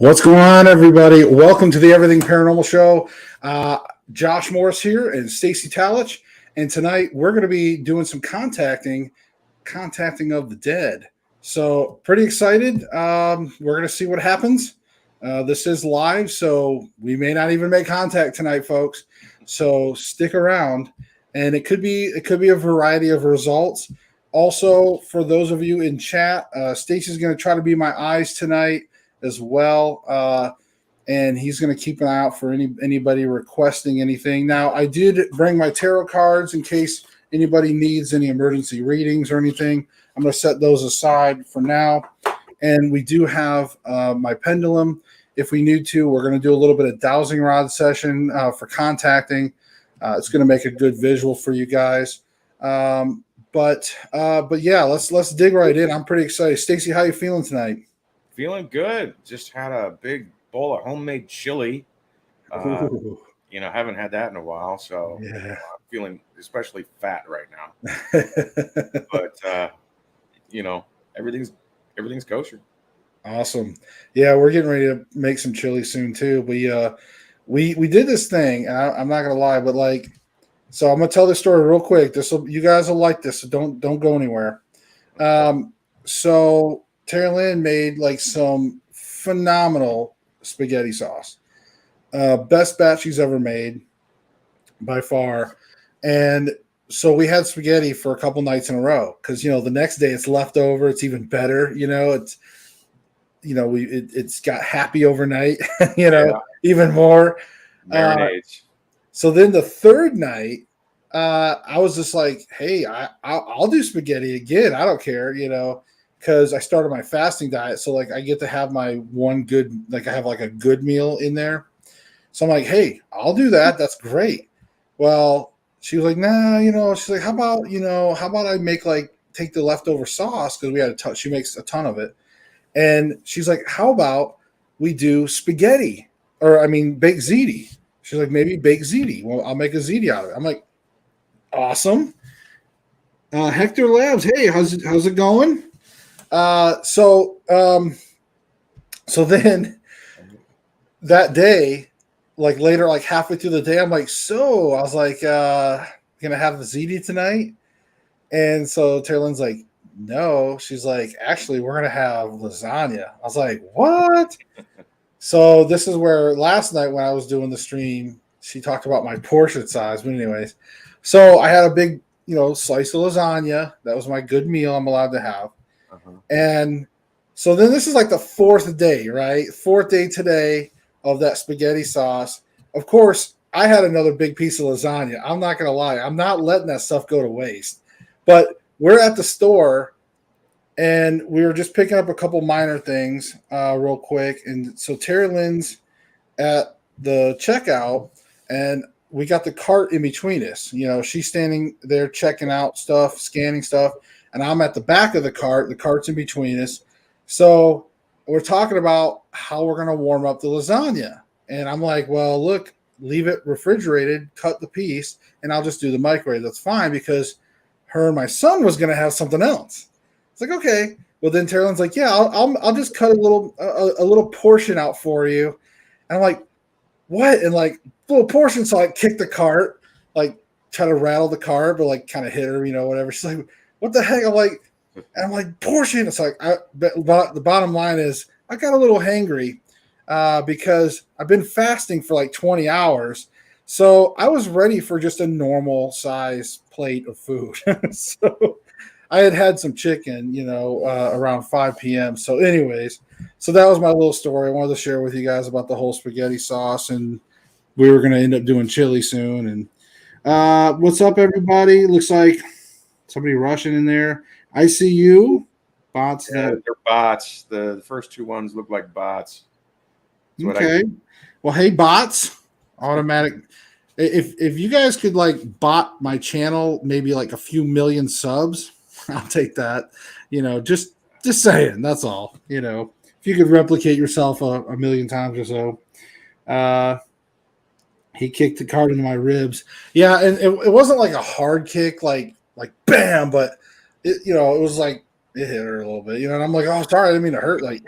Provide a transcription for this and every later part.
What's going on, everybody? Welcome to the Everything Paranormal Show. Josh Morris here and Stacy Talich. And tonight we're going to be doing some contacting of the dead. So pretty excited. We're going to see what happens. This is live, so we may not even make contact tonight, folks. So stick around. And it could be a variety of results. Also, for those of you in chat, Stacy's going to try to be my eyes tonight as well, and he's going to keep an eye out for anybody requesting anything. Now, I did bring my tarot cards in case anybody needs any emergency readings or anything. I'm going to set those aside for now, and we do have my pendulum. If we need to, we're going to do a little bit of dowsing rod session for contacting. It's going to make a good visual for you guys. But yeah, let's dig right in. I'm pretty excited. Stacy, how you feeling tonight? Feeling good. Just had a big bowl of homemade chili. Haven't had that in a while, so yeah. I'm feeling especially fat right now. But everything's kosher. Awesome. Yeah, we're getting ready to make some chili soon too. We did this thing, and I'm not gonna lie, but so I'm gonna tell this story real quick. You guys will like this, so don't go anywhere. So Terry Lynn made some phenomenal spaghetti sauce. Best batch she's ever made by far. And so we had spaghetti for a couple nights in a row because, the next day it's left over. It's even better. It's got happy overnight, even more. Marinades. So then the third night, I was just like, hey, I'll do spaghetti again. I don't care, because I started my fasting diet. So I get to have my one good, I have a good meal in there. So I'm like, hey, I'll do that. That's great. Well, she was like, nah, she's like, how about I make take the leftover sauce? Cause we had she makes a ton of it. And she's like, how about we do spaghetti baked ziti? She's like, maybe baked ziti. Well, I'll make a ziti out of it. I'm like, awesome. Hector Labs. Hey, how's it going? So then that day, later, halfway through the day, I'm like, so I was like, gonna have the ziti tonight. And so Terrylin's like, no, she's like, actually, we're gonna have lasagna. I was like, what? So this is where last night when I was doing the stream, she talked about my portion size. But anyways, so I had a big, slice of lasagna. That was my good meal I'm allowed to have. And so then this is the fourth day, right? Fourth day today of that spaghetti sauce. Of course, I had another big piece of lasagna. I'm not going to lie. I'm not letting that stuff go to waste. But we're at the store, and we were just picking up a couple minor things real quick. And so Terry Lynn's at the checkout, and we got the cart in between us. She's standing there checking out stuff, scanning stuff. And I'm at the back of the cart. The cart's in between us. So we're talking about how we're going to warm up the lasagna. And I'm like, well, look, leave it refrigerated, cut the piece, and I'll just do the microwave. That's fine because her and my son was going to have something else. It's like, okay. Well, then Terrell's like, yeah, I'll just cut a little portion out for you. And I'm like, what? And little portion. So I kick the cart, try to rattle the cart, but kind of hit her, whatever. She's like, what the heck? I'm like, portion. It's the bottom line is I got a little hangry because I've been fasting for 20 hours. So I was ready for just a normal size plate of food. So I had some chicken, around 5 p.m. So anyways, so that was my little story. I wanted to share with you guys about the whole spaghetti sauce, and we were going to end up doing chili soon. And what's up, everybody? Looks like somebody rushing in there. I see you. Bots. Yeah, they're bots. The first two ones look like bots. Okay. Well, hey, bots. Automatic. If you guys could bot my channel, maybe a few million subs, I'll take that. Just saying. That's all. If you could replicate yourself a million times or so. He kicked the cart into my ribs. Yeah, and it wasn't a hard kick, like bam, but it was It hit her a little bit, and I'm like, oh, sorry, I didn't mean to hurt. Like,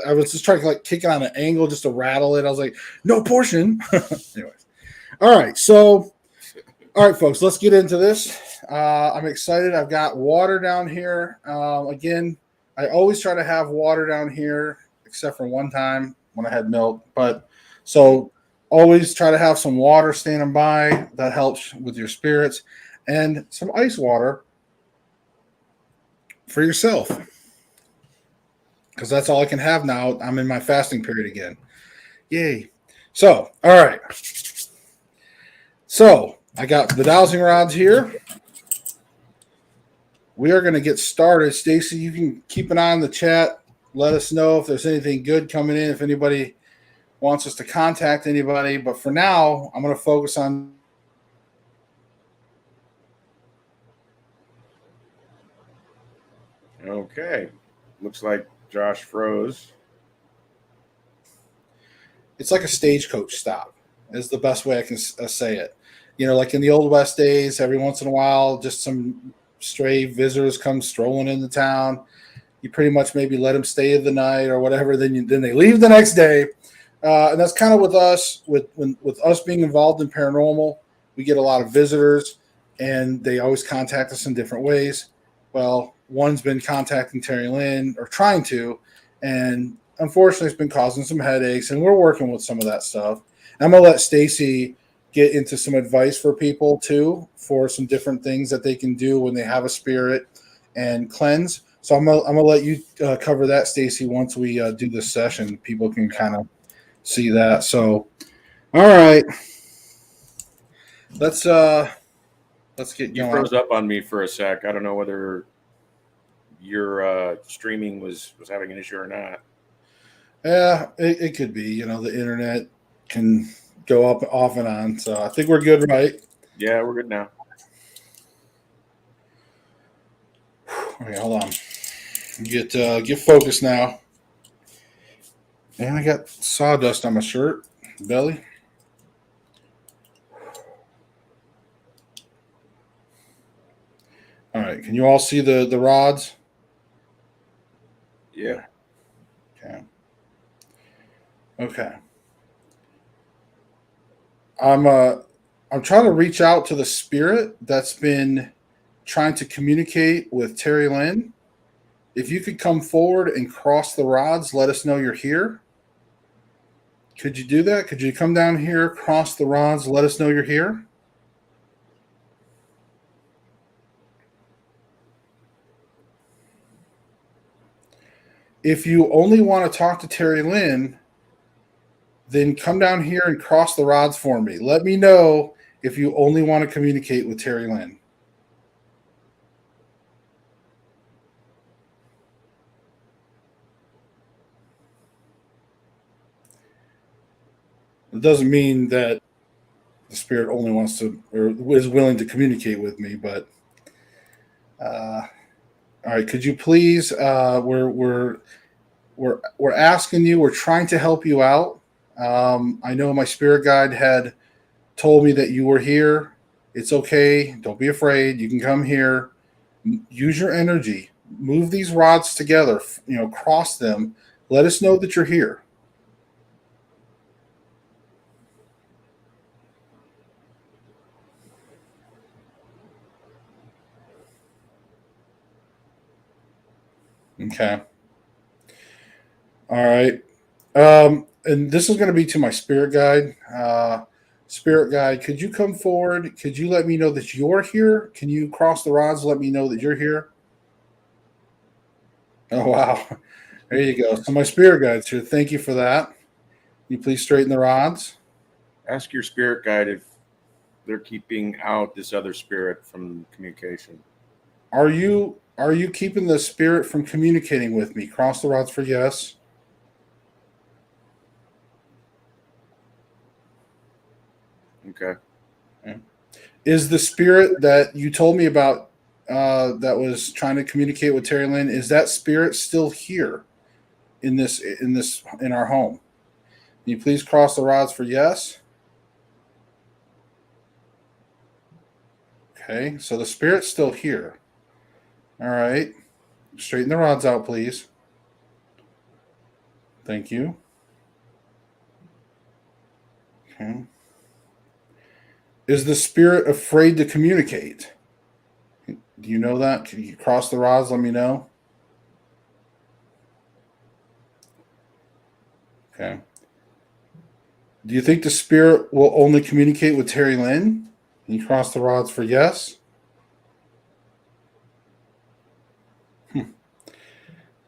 I was just trying to like kick it on an angle just to rattle it. I was like, no portion. Anyways, all right, so, all right, folks, let's get into this. I'm excited. I've got water down here. Again, I always try to have water down here, except for one time when I had milk. But so always try to have some water standing by. That helps with your spirits, and some ice water for yourself, because that's all I can have now. I'm in my fasting period again. Yay. So, all right. So, I got the dowsing rods here. We are going to get started. Stacy, you can keep an eye on the chat. Let us know if there's anything good coming in, if anybody wants us to contact anybody. But for now, I'm going to focus on. Okay. Looks like Josh froze. It's like a stagecoach stop, is the best way I can say it. Like in the Old West days, every once in a while, just some stray visitors come strolling into town. You pretty much maybe let them stay the night or whatever. Then they leave the next day, and that's kind of with us. With us being involved in paranormal, we get a lot of visitors, and they always contact us in different ways. Well, one's been contacting Terry Lynn or trying to, and unfortunately, it's been causing some headaches, and we're working with some of that stuff. I'm gonna let Stacy get into some advice for people too, for some different things that they can do when they have a spirit and cleanse. So I'm gonna let you cover that, Stacy. Once we do this session, people can kind of see that. So, all right, let's get You going. froze up on me for a sec. I don't know whether your streaming was having an issue or not. Yeah, it could be. The internet can go up off and on. So I think we're good, right? Yeah, we're good now. Okay, hold on. Get focused now. And I got sawdust on my shirt, belly. All right, can you all see the rods? Yeah. Okay. Okay. I'm trying to reach out to the spirit that's been trying to communicate with Terry Lynn. If you could come forward and cross the rods, let us know you're here. Could you do that? Could you come down here, cross the rods, let us know you're here? If you only want to talk to Terry Lynn, then come down here and cross the rods for me. Let me know if you only want to communicate with Terry Lynn. It doesn't mean that the spirit only wants to or is willing to communicate with me, but all right. Could you please? We're asking you. We're trying to help you out. I know my spirit guide had told me that you were here. It's okay. Don't be afraid. You can come here. Use your energy. Move these rods together. Cross them. Let us know that you're here. Okay. All right. And this is going to be to my spirit guide. Spirit guide, could you come forward? Could you let me know that you're here? Can you cross the rods? Let me know that you're here. Oh wow. There you go. So my spirit guide's here. Thank you for that. Can you please straighten the rods? Ask your spirit guide if they're keeping out this other spirit from communication. Are you keeping the spirit from communicating with me? Cross the rods for yes. Okay. Is the spirit that you told me about that was trying to communicate with Terry Lynn, is that spirit still here in our home? Can you please cross the rods for yes? Okay, so the spirit's still here. All right. Straighten the rods out, please. Thank you. Okay. Is the spirit afraid to communicate? Do you know that? Can you cross the rods? Let me know. Okay. Do you think the spirit will only communicate with Terry Lynn? Can you cross the rods for yes?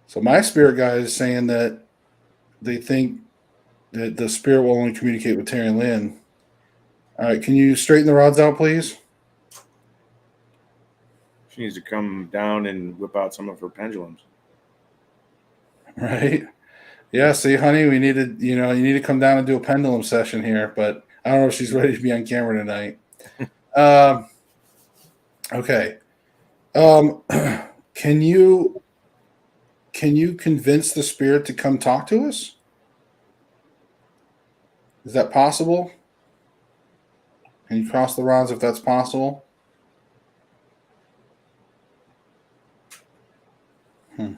So my spirit guide is saying that they think that the spirit will only communicate with Terry Lynn. All right, can you straighten the rods out, please? She needs to come down and whip out some of her pendulums. Right. Yeah, see, honey, we needed, you need to come down and do a pendulum session here, but I don't know if she's ready to be on camera tonight. Okay. Can you convince the spirit to come talk to us? Is that possible? Can you cross the rods if that's possible? Okay.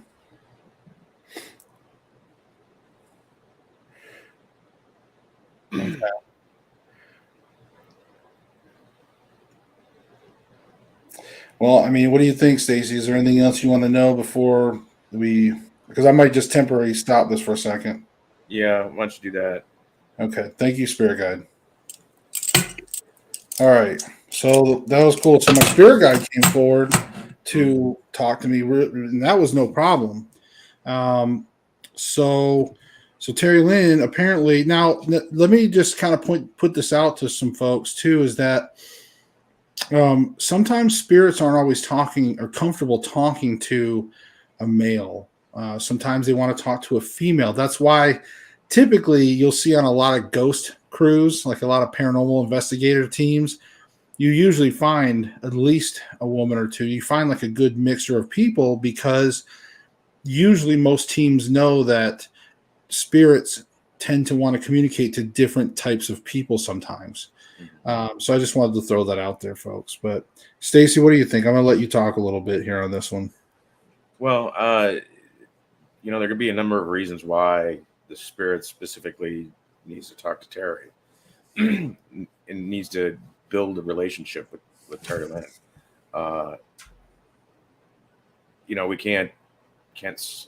Well, I mean, what do you think, Stacey? Is there anything else you want to know before we? Because I might just temporarily stop this for a second. Yeah, why don't you do that? Okay. Thank you, Spirit Guide. All right. So that was cool. So my Spirit Guide came forward to talk to me, and that was no problem. So Terry Lynn apparently now let me just kind of put this out to some folks too, is that sometimes spirits aren't always talking or comfortable talking to a male. Sometimes they want to talk to a female. That's why typically you'll see on a lot of ghost crews, like a lot of paranormal investigator teams, you usually find at least a woman or two. You find like a good mixture of people, because usually most teams know that spirits tend to want to communicate to different types of people sometimes. So I just wanted to throw that out there, folks. But Stacey, what do you think? I'm going to let you talk a little bit here on this one. Well, there could be a number of reasons why the spirit specifically needs to talk to Terry and needs to build a relationship with Terry Lynn. We can't guess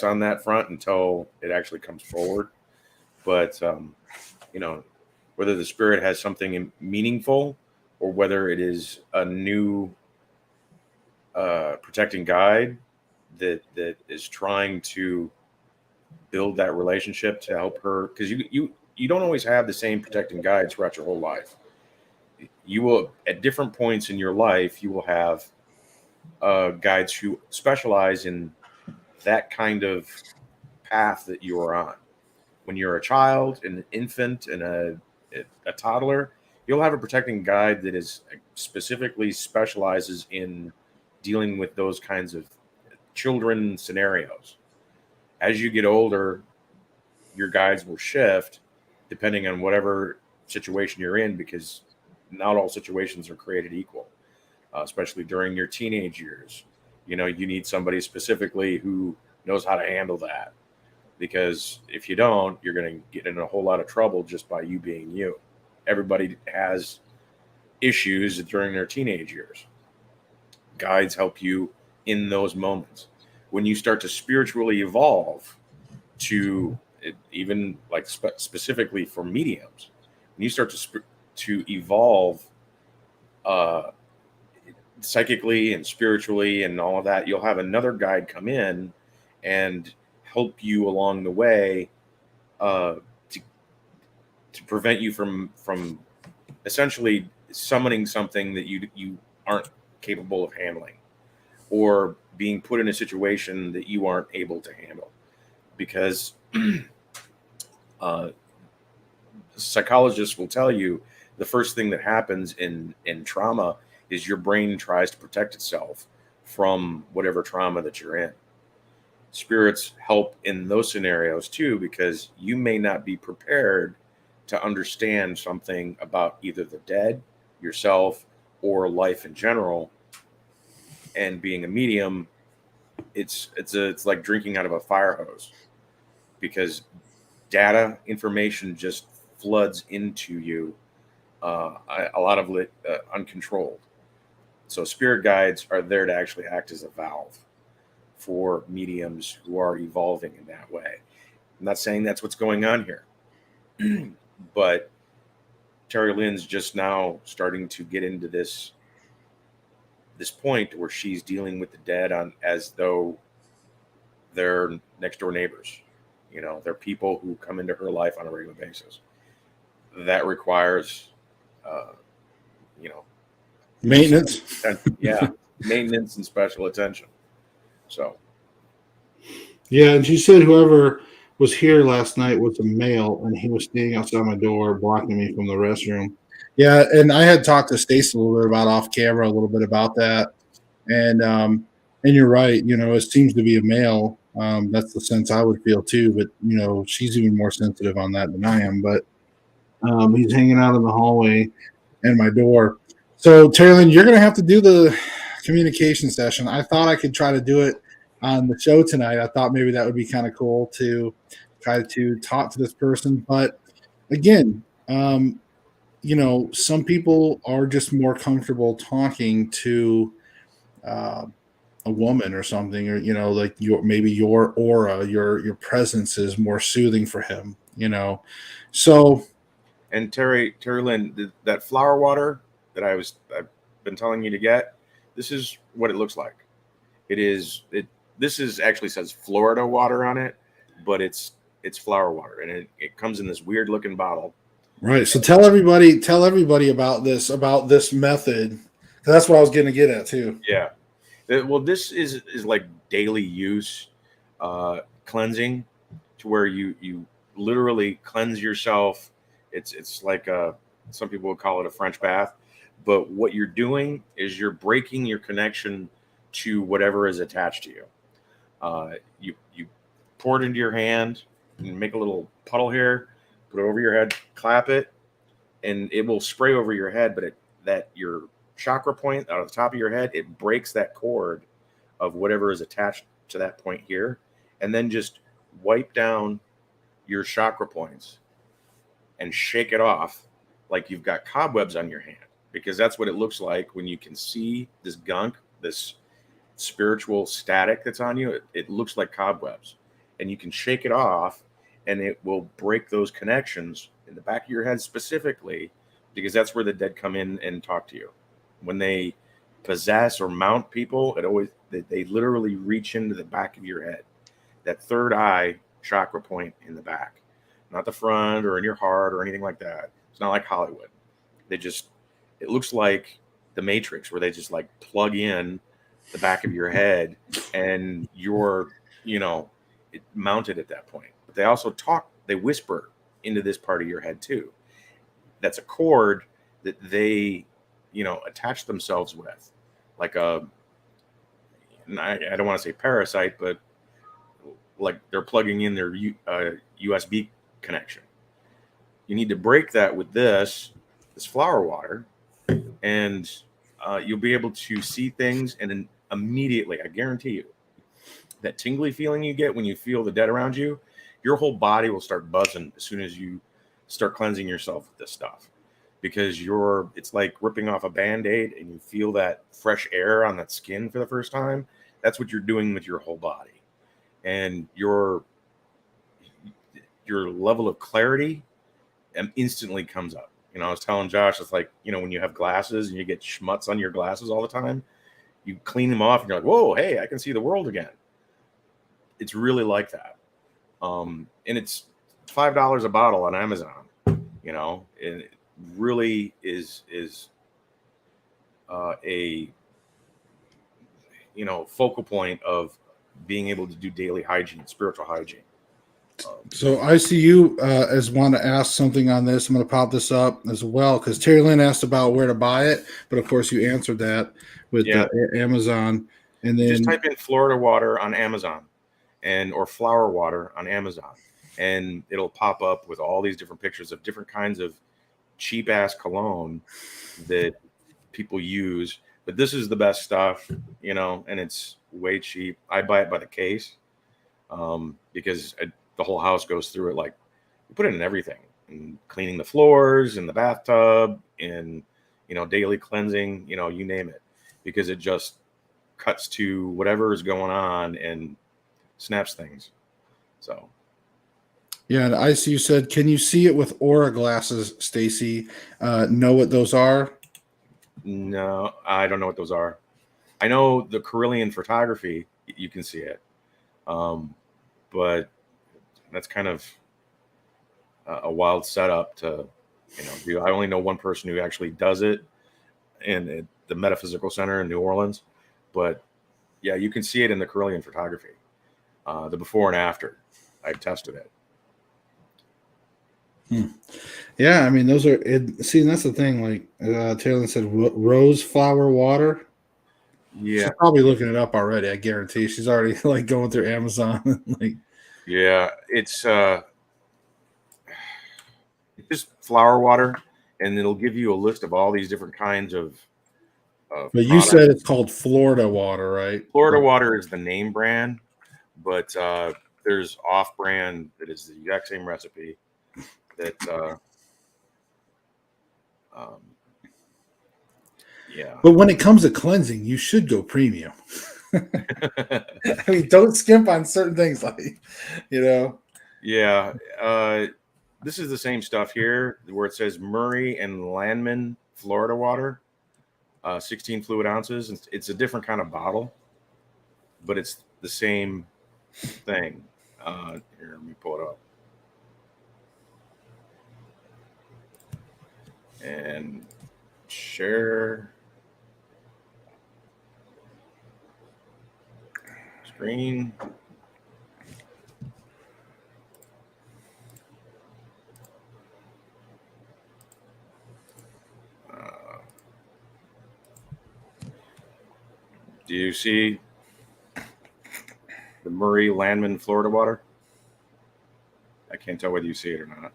on that front until it actually comes forward. But whether the spirit has something meaningful or whether it is a new protecting guide that is trying to build that relationship to help her, because you don't always have the same protecting guide throughout your whole life. You will, at different points in your life, you will have guides who specialize in that kind of path that you are on. When you're a child, an infant, and a toddler, you'll have a protecting guide that is specifically specializes in dealing with those kinds of children scenarios. As you get older, your guides will shift depending on whatever situation you're in, because not all situations are created equal, especially during your teenage years. You need somebody specifically who knows how to handle that, because if you don't, you're going to get in a whole lot of trouble just by you being you. Everybody has issues during their teenage years. Guides help you in those moments. When you start to spiritually evolve to even like specifically for mediums, when you start to evolve psychically and spiritually and all of that, you'll have another guide come in and help you along the way to prevent you from essentially summoning something that you aren't capable of handling, or being put in a situation that you aren't able to handle. Because psychologists will tell you the first thing that happens in trauma is your brain tries to protect itself from whatever trauma that you're in. Spirits help in those scenarios too, because you may not be prepared to understand something about either the dead, yourself, or life in general. And being a medium, it's like drinking out of a fire hose, because data information just floods into you, a lot of it uncontrolled. So spirit guides are there to actually act as a valve for mediums who are evolving in that way. I'm not saying that's what's going on here, but Terry Lynn's just now starting to get into this point where she's dealing with the dead on as though they're next door neighbors. You know, they're people who come into her life on a regular basis. That requires, you know, Maintenance. yeah, maintenance and special attention. So, Yeah, and she said whoever was here last night was a male, and he was standing outside my door, blocking me from the restroom. Yeah, and I had talked to Stacey a little bit about off camera, a little bit about that, and you're right. You know, it seems to be a male. That's the sense I would feel too. But you know, she's even more sensitive on that than I am. But he's hanging out in the hallway and my door. So, Taylor, you're going to have to do the communication session. I thought I could try to do it on the show tonight. I thought maybe that would be kind of cool to try to talk to this person. But again, you know, some people are just more comfortable talking to uh, a woman or something, or you know, like maybe your aura, your presence is more soothing for him. You know, so and Terry Lynn, that flower water that I've been telling you to get, this is what it looks like. This is actually says Florida water on it, but it's flower water, and it comes in this weird looking bottle. Right. So tell everybody about this method, because that's what I was going to get at too. Yeah. Well, this is like daily use cleansing, to where you literally cleanse yourself. It's like some people would call it a French bath, but what you're doing is you're breaking your connection to whatever is attached to you. You pour it into your hand and make a little puddle here, put it over your head, clap it, and it will spray over your head. But that your chakra point out of the top of your head, it breaks that cord of whatever is attached to that point here, and then just wipe down your chakra points and shake it off like you've got cobwebs on your hand, because that's what it looks like when you can see this gunk, this spiritual static that's on you. It looks like cobwebs, and you can shake it off, and it will break those connections in the back of your head specifically, because that's where the dead come in and talk to you. When they possess or mount people, they literally reach into the back of your head, that third eye chakra point in the back, not the front or in your heart or anything like that. It's not like Hollywood. It looks like the Matrix, where they just like plug in the back of your head, and you're, mounted at that point. But they also they whisper into this part of your head too. That's a cord that they, attach themselves with, like I don't want to say parasite, but like they're plugging in their USB connection. You need to break that with this flower water, and you'll be able to see things, and then immediately, I guarantee you, that tingly feeling you get when you feel the dead around you, your whole body will start buzzing as soon as you start cleansing yourself with this stuff, because it's like ripping off a Band-Aid and you feel that fresh air on that skin for the first time. That's what you're doing with your whole body, and your level of clarity instantly comes up. I was telling Josh, it's like, when you have glasses and you get schmutz on your glasses all the time, you clean them off and you're like, whoa, hey, I can see the world again. It's really like that. And it's $5 a bottle on Amazon, and it really is a focal point of being able to do daily hygiene, spiritual hygiene. So I see you as want to ask something on this. I'm going to pop this up as well, because Terry Lynn asked about where to buy it, but of course you answered that with Amazon. And then just type in Florida water on Amazon, or flower water on Amazon, and it'll pop up with all these different pictures of different kinds of cheap ass cologne that people use But this is the best stuff, and it's way cheap. I buy it by the case because the whole house goes through it. Like, you put it in everything, and cleaning the floors, in the bathtub, in daily cleansing, you name it, because it just cuts to whatever is going on and snaps things. So Yeah, and ICU said, "Can you see it with aura glasses, Stacy? Know what those are?" no, I don't know what those are. I know the Krillian photography, you can see it, but that's kind of a wild setup to do. I only know one person who actually does it in the Metaphysical Center in New Orleans, but yeah, you can see it in the Krillian photography, the before and after. I've tested it. Yeah, I mean, those are see, and that's the thing. Like Taylor said, rose flower water. Yeah, She's probably looking it up already. I guarantee she's already like going through Amazon. Like, yeah, it's just flower water, and it'll give you a list of all these different kinds of but you products. said it's called Florida water, right? Florida Water is the name brand, but there's off-brand that is the exact same recipe that um, yeah. But when it comes to cleansing, you should go premium. I mean, don't skimp on certain things, like Yeah, this is the same stuff here where it says Murray and Landman Florida Water, 16 fluid ounces. It's a different kind of bottle, but it's the same thing. Here, let me pull it up. And share screen. Do you see the Murray Landman Florida Water? I can't tell whether you see it or not.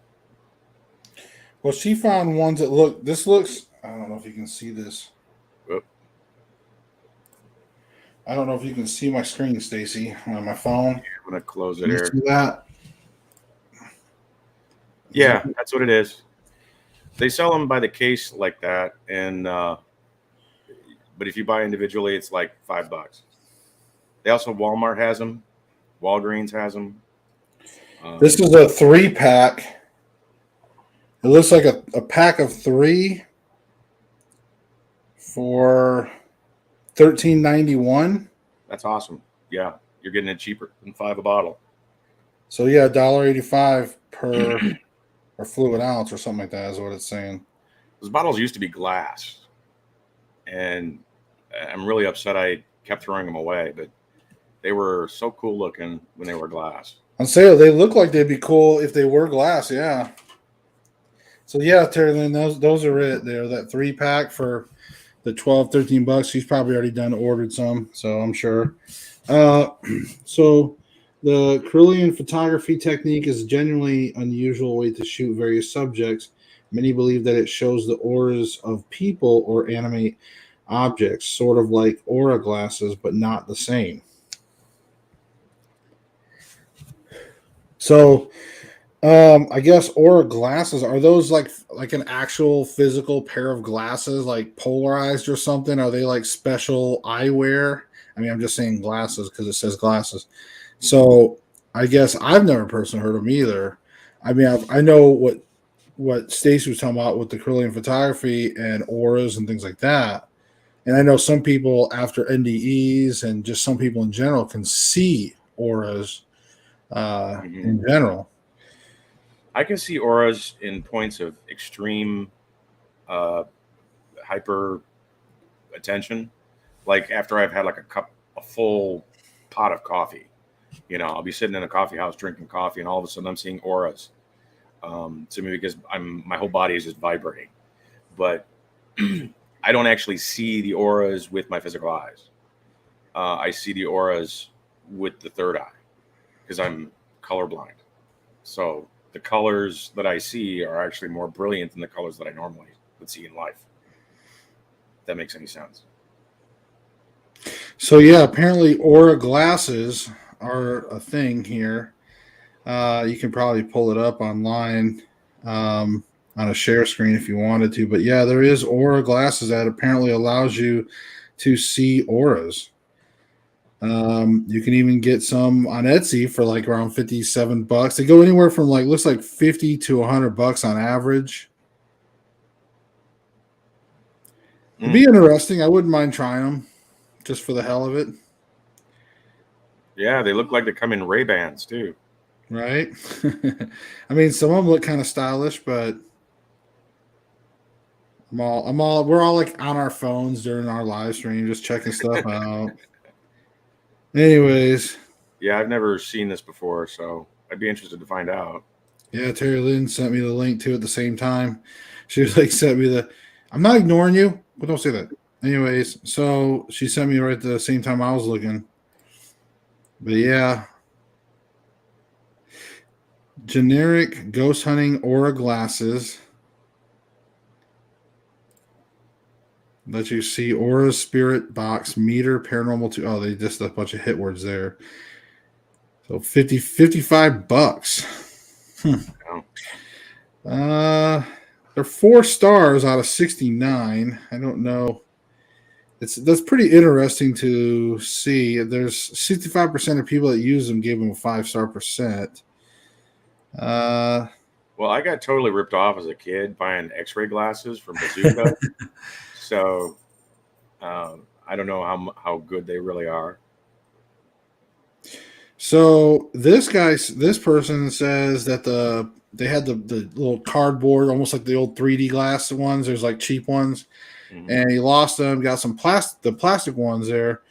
Well, she found ones that look. This looks. I don't know if you can see this. Oop. I don't know if you can see my screen, Stacy, on my phone. I'm gonna close it Can you here. see that? Yeah, that's what it is. They sell them by the case like that, and but if you buy individually, it's like $5. They also Walmart has them, Walgreens has them. This is a 3-pack. It looks like a pack of 3 for $13.91. That's awesome. Yeah, you're getting it cheaper than $5 a bottle. So yeah, $1.85 per or fluid ounce or something like that is what it's saying. Those bottles used to be glass, and I'm really upset I kept throwing them away, but they were so cool looking when they were glass. On sale, they look like they'd be cool if they were glass. Yeah. So yeah, Terry Lynn, those are it. There, that 3-pack for the $12-13. She's probably already ordered some, so I'm sure. So the Krillian photography technique is a genuinely unusual way to shoot various subjects. Many believe that it shows the auras of people or animate objects, sort of like aura glasses, but not the same. So I guess aura glasses, are those like an actual physical pair of glasses, like polarized or something? Are they like special eyewear? I mean, I'm just saying glasses because it says glasses. So I guess I've never personally heard of them either. I mean, I know what Stacey was talking about with the Krillian photography and auras and things like that. And I know some people after NDEs and just some people in general can see auras in general. I can see auras in points of extreme hyper attention, like after I've had like a full pot of coffee. I'll be sitting in a coffee house drinking coffee, and all of a sudden I'm seeing auras to me because my whole body is just vibrating. But I don't actually see the auras with my physical eyes. I see the auras with the third eye because I'm colorblind. So the colors that I see are actually more brilliant than the colors that I normally would see in life. If that makes any sense. So yeah, apparently aura glasses are a thing here. You can probably pull it up online on a share screen if you wanted to. But yeah, there is aura glasses that apparently allows you to see auras. You can even get some on Etsy for like around $57. They go anywhere from like looks like 50 to $100 on average. It'd be interesting. I wouldn't mind trying them just for the hell of it. Yeah, they look like they come in Ray-Bans too. Right? I mean, some of them look kind of stylish, but we're all like on our phones during our live stream, just checking stuff out. Anyways, Yeah, I've never seen this before, so I'd be interested to find out. yeah, Terry Lynn sent me the link to at the same time. She was like, sent me I'm not ignoring you, but don't say that. Anyways, so she sent me right at the same time I was looking. But yeah, generic ghost hunting aura glasses let you see aura, spirit box, meter, paranormal. Oh, they just a bunch of hit words there. So $55. They're 4 stars out of 69. I don't know. That's pretty interesting to see. There's 65% of people that use them gave them a 5-star percent. Well, I got totally ripped off as a kid buying X-ray glasses from Bazooka, so I don't know how good they really are. So this person says that they had the little cardboard, almost like the old 3D glass ones. There's like cheap ones, and he lost them. Got some the plastic ones there,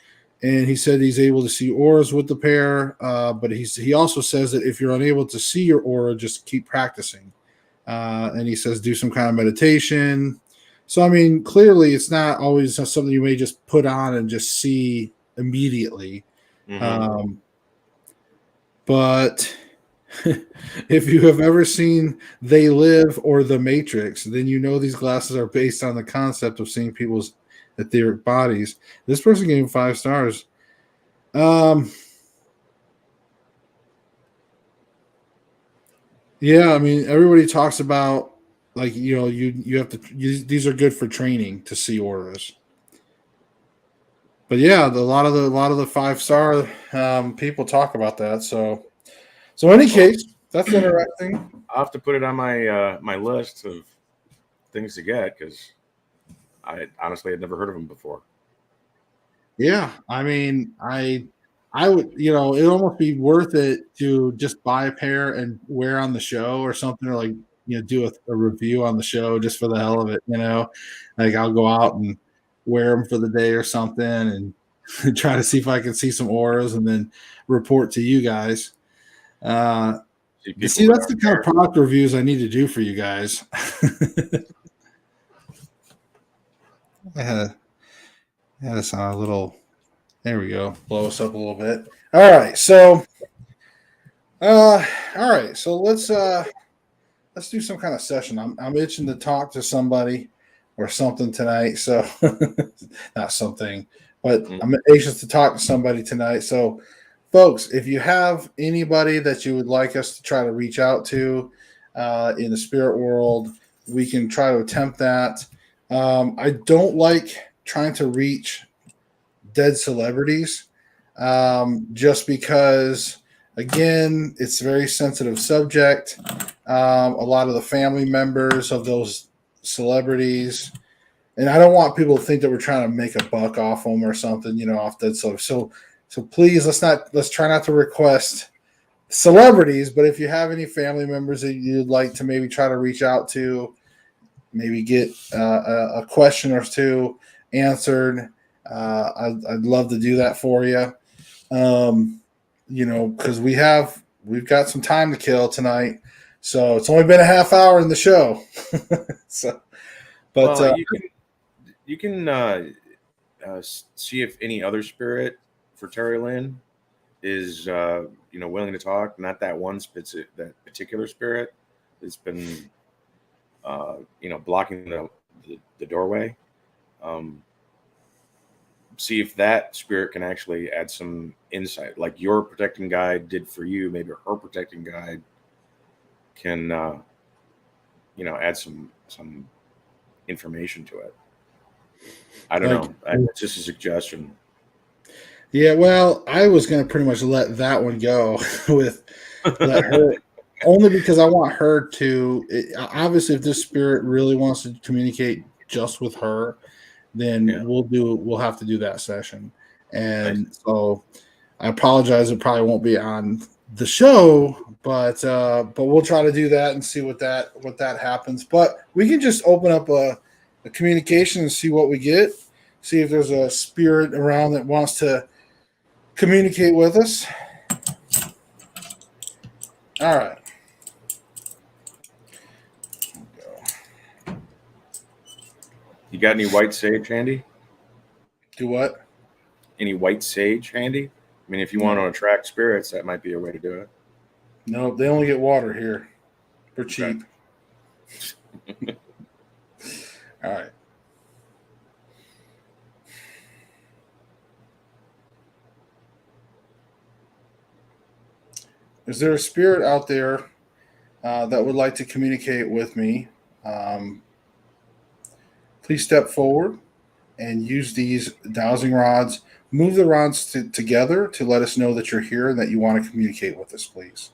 and he said he's able to see auras with the pair. But he also says that if you're unable to see your aura, just keep practicing. And he says do some kind of meditation. So I mean, clearly it's not always something you may just put on and just see immediately. But if you have ever seen They Live or The Matrix, then you know these glasses are based on the concept of seeing people's etheric bodies. This person gave him 5 stars. Yeah, I mean, everybody talks about like you have to these are good for training to see auras. But yeah, a lot of the 5-star people talk about that. So in any case, that's interesting. I'll have to put it on my list of things to get because I honestly had never heard of them before. Yeah, I mean, I would, it'd almost be worth it to just buy a pair and wear on the show or something, or like, do a review on the show just for the hell of it, like I'll go out and wear them for the day or something and try to see if I can see some auras and then report to you guys. See, that's the kind of product reviews I need to do for you guys. I had us on a little. There we go. Blow us up a little bit. All right. So, let's do some kind of session. I'm itching to talk to somebody or something tonight. So, not something, but I'm anxious to talk to somebody tonight. So, folks, if you have anybody that you would like us to try to reach out to in the spirit world, we can try to attempt that. I don't like trying to reach dead celebrities just because, again, it's a very sensitive subject. A lot of the family members of those celebrities, and I don't want people to think that we're trying to make a buck off them or something, off dead celebrities. So please, let's try not to request celebrities, but if you have any family members that you'd like to maybe try to reach out to, maybe get a question or two answered, I'd love to do that for you. Because we've got some time to kill tonight, so it's only been a half hour in the show. So, but well, you can see if any other spirit for Terry Lynn is willing to talk. Not that one that particular spirit that's been blocking the doorway. see if that spirit can actually add some insight, like your protecting guide did for you. Maybe her protecting guide can, add some information to it. I don't know. It's just a suggestion. Yeah, well, I was going to pretty much let that one go with let her, only because I want her to. Obviously, if this spirit really wants to communicate just with her, then Yeah. we'll have to do that session. Nice. And so I apologize, it probably won't be on the show, but we'll try to do that and see what that happens. But we can just open up a communication and see what we get. See if there's a spirit around that wants to communicate with us. All right. You got any white sage handy? Do what? Any white sage handy? I mean, if you want to attract spirits, that might be a way to do it. No, they only get water here for cheap. All right. Is there a spirit out there that would like to communicate with me? Please step forward and use these dowsing rods. Move the rods together to let us know that you're here and that you want to communicate with us, please.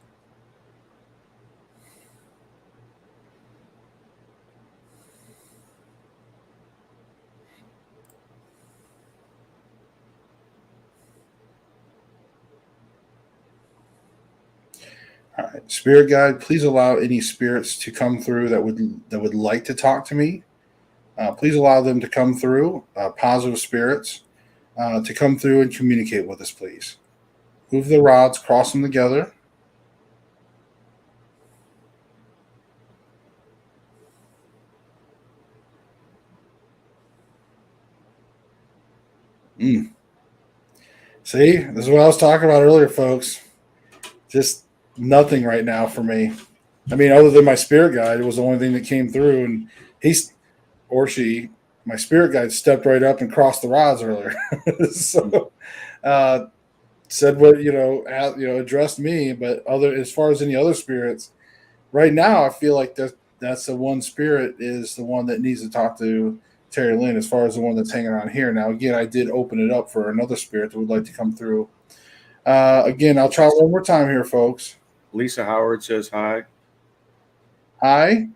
All right, spirit guide, please allow any spirits to come through that would like to talk to me. Please allow them to come through, positive spirits, to come through and communicate with us, please. Move the rods, cross them together. See, this is what I was talking about earlier, folks. Just nothing right now for me. I mean, other than my spirit guide, it was the only thing that came through, and my spirit guide stepped right up and crossed the rods earlier. So, said what addressed me, but as far as any other spirits, right now I feel like that's the one spirit is the one that needs to talk to Terry Lynn as far as the one that's hanging around here. Now, again, I did open it up for another spirit that would like to come through. Again, I'll try one more time here, folks. Lisa Howard says hi. Hi.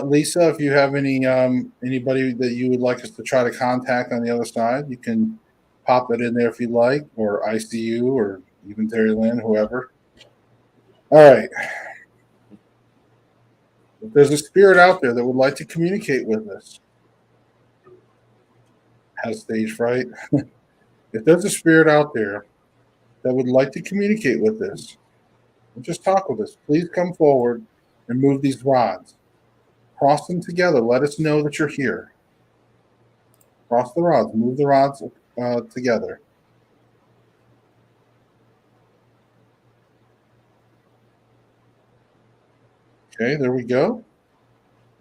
Lisa, if you have anybody that you would like us to try to contact on the other side, you can pop it in there if you'd like, or ICU, or even Terry Lynn, whoever. All right. If there's a spirit out there that would like to communicate with us, has stage fright. If there's a spirit out there that would like to communicate with us, and just talk with us, please come forward and move these rods. Cross them together. Let us know that you're here. Cross the rods. Move the rods together. Okay, there we go.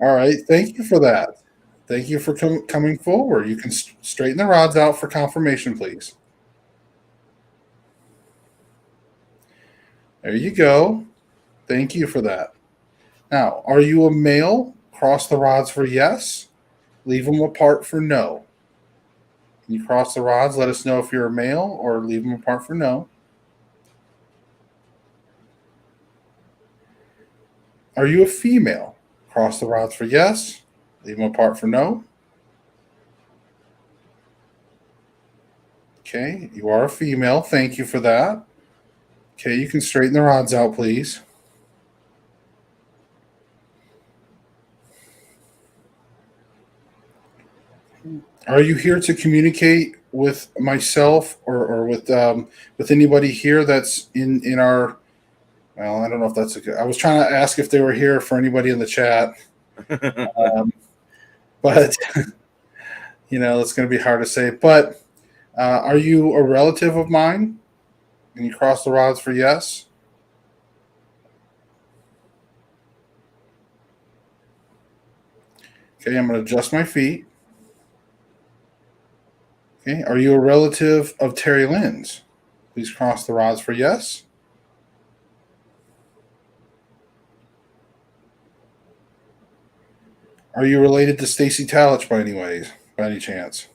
All right. Thank you for that. Thank you for coming forward. You can straighten the rods out for confirmation, please. There you go. Thank you for that. Now, are you a male? Cross the rods for yes. Leave them apart for no. Can you cross the rods? Let us know if you're a male, or leave them apart for no. Are you a female? Cross the rods for yes. Leave them apart for no. Okay, you are a female. Thank you for that. Okay, you can straighten the rods out, please. Are you here to communicate with myself or with anybody here that's in our? Well, I don't know if that's a good. I was trying to ask if they were here for anybody in the chat, but it's going to be hard to say. But are you a relative of mine? Can you cross the rods for yes? Okay, I'm going to adjust my feet. Okay. Are you a relative of Terry Lynn's? Please cross the rods for yes. Are you related to Stacy Talich by any chance?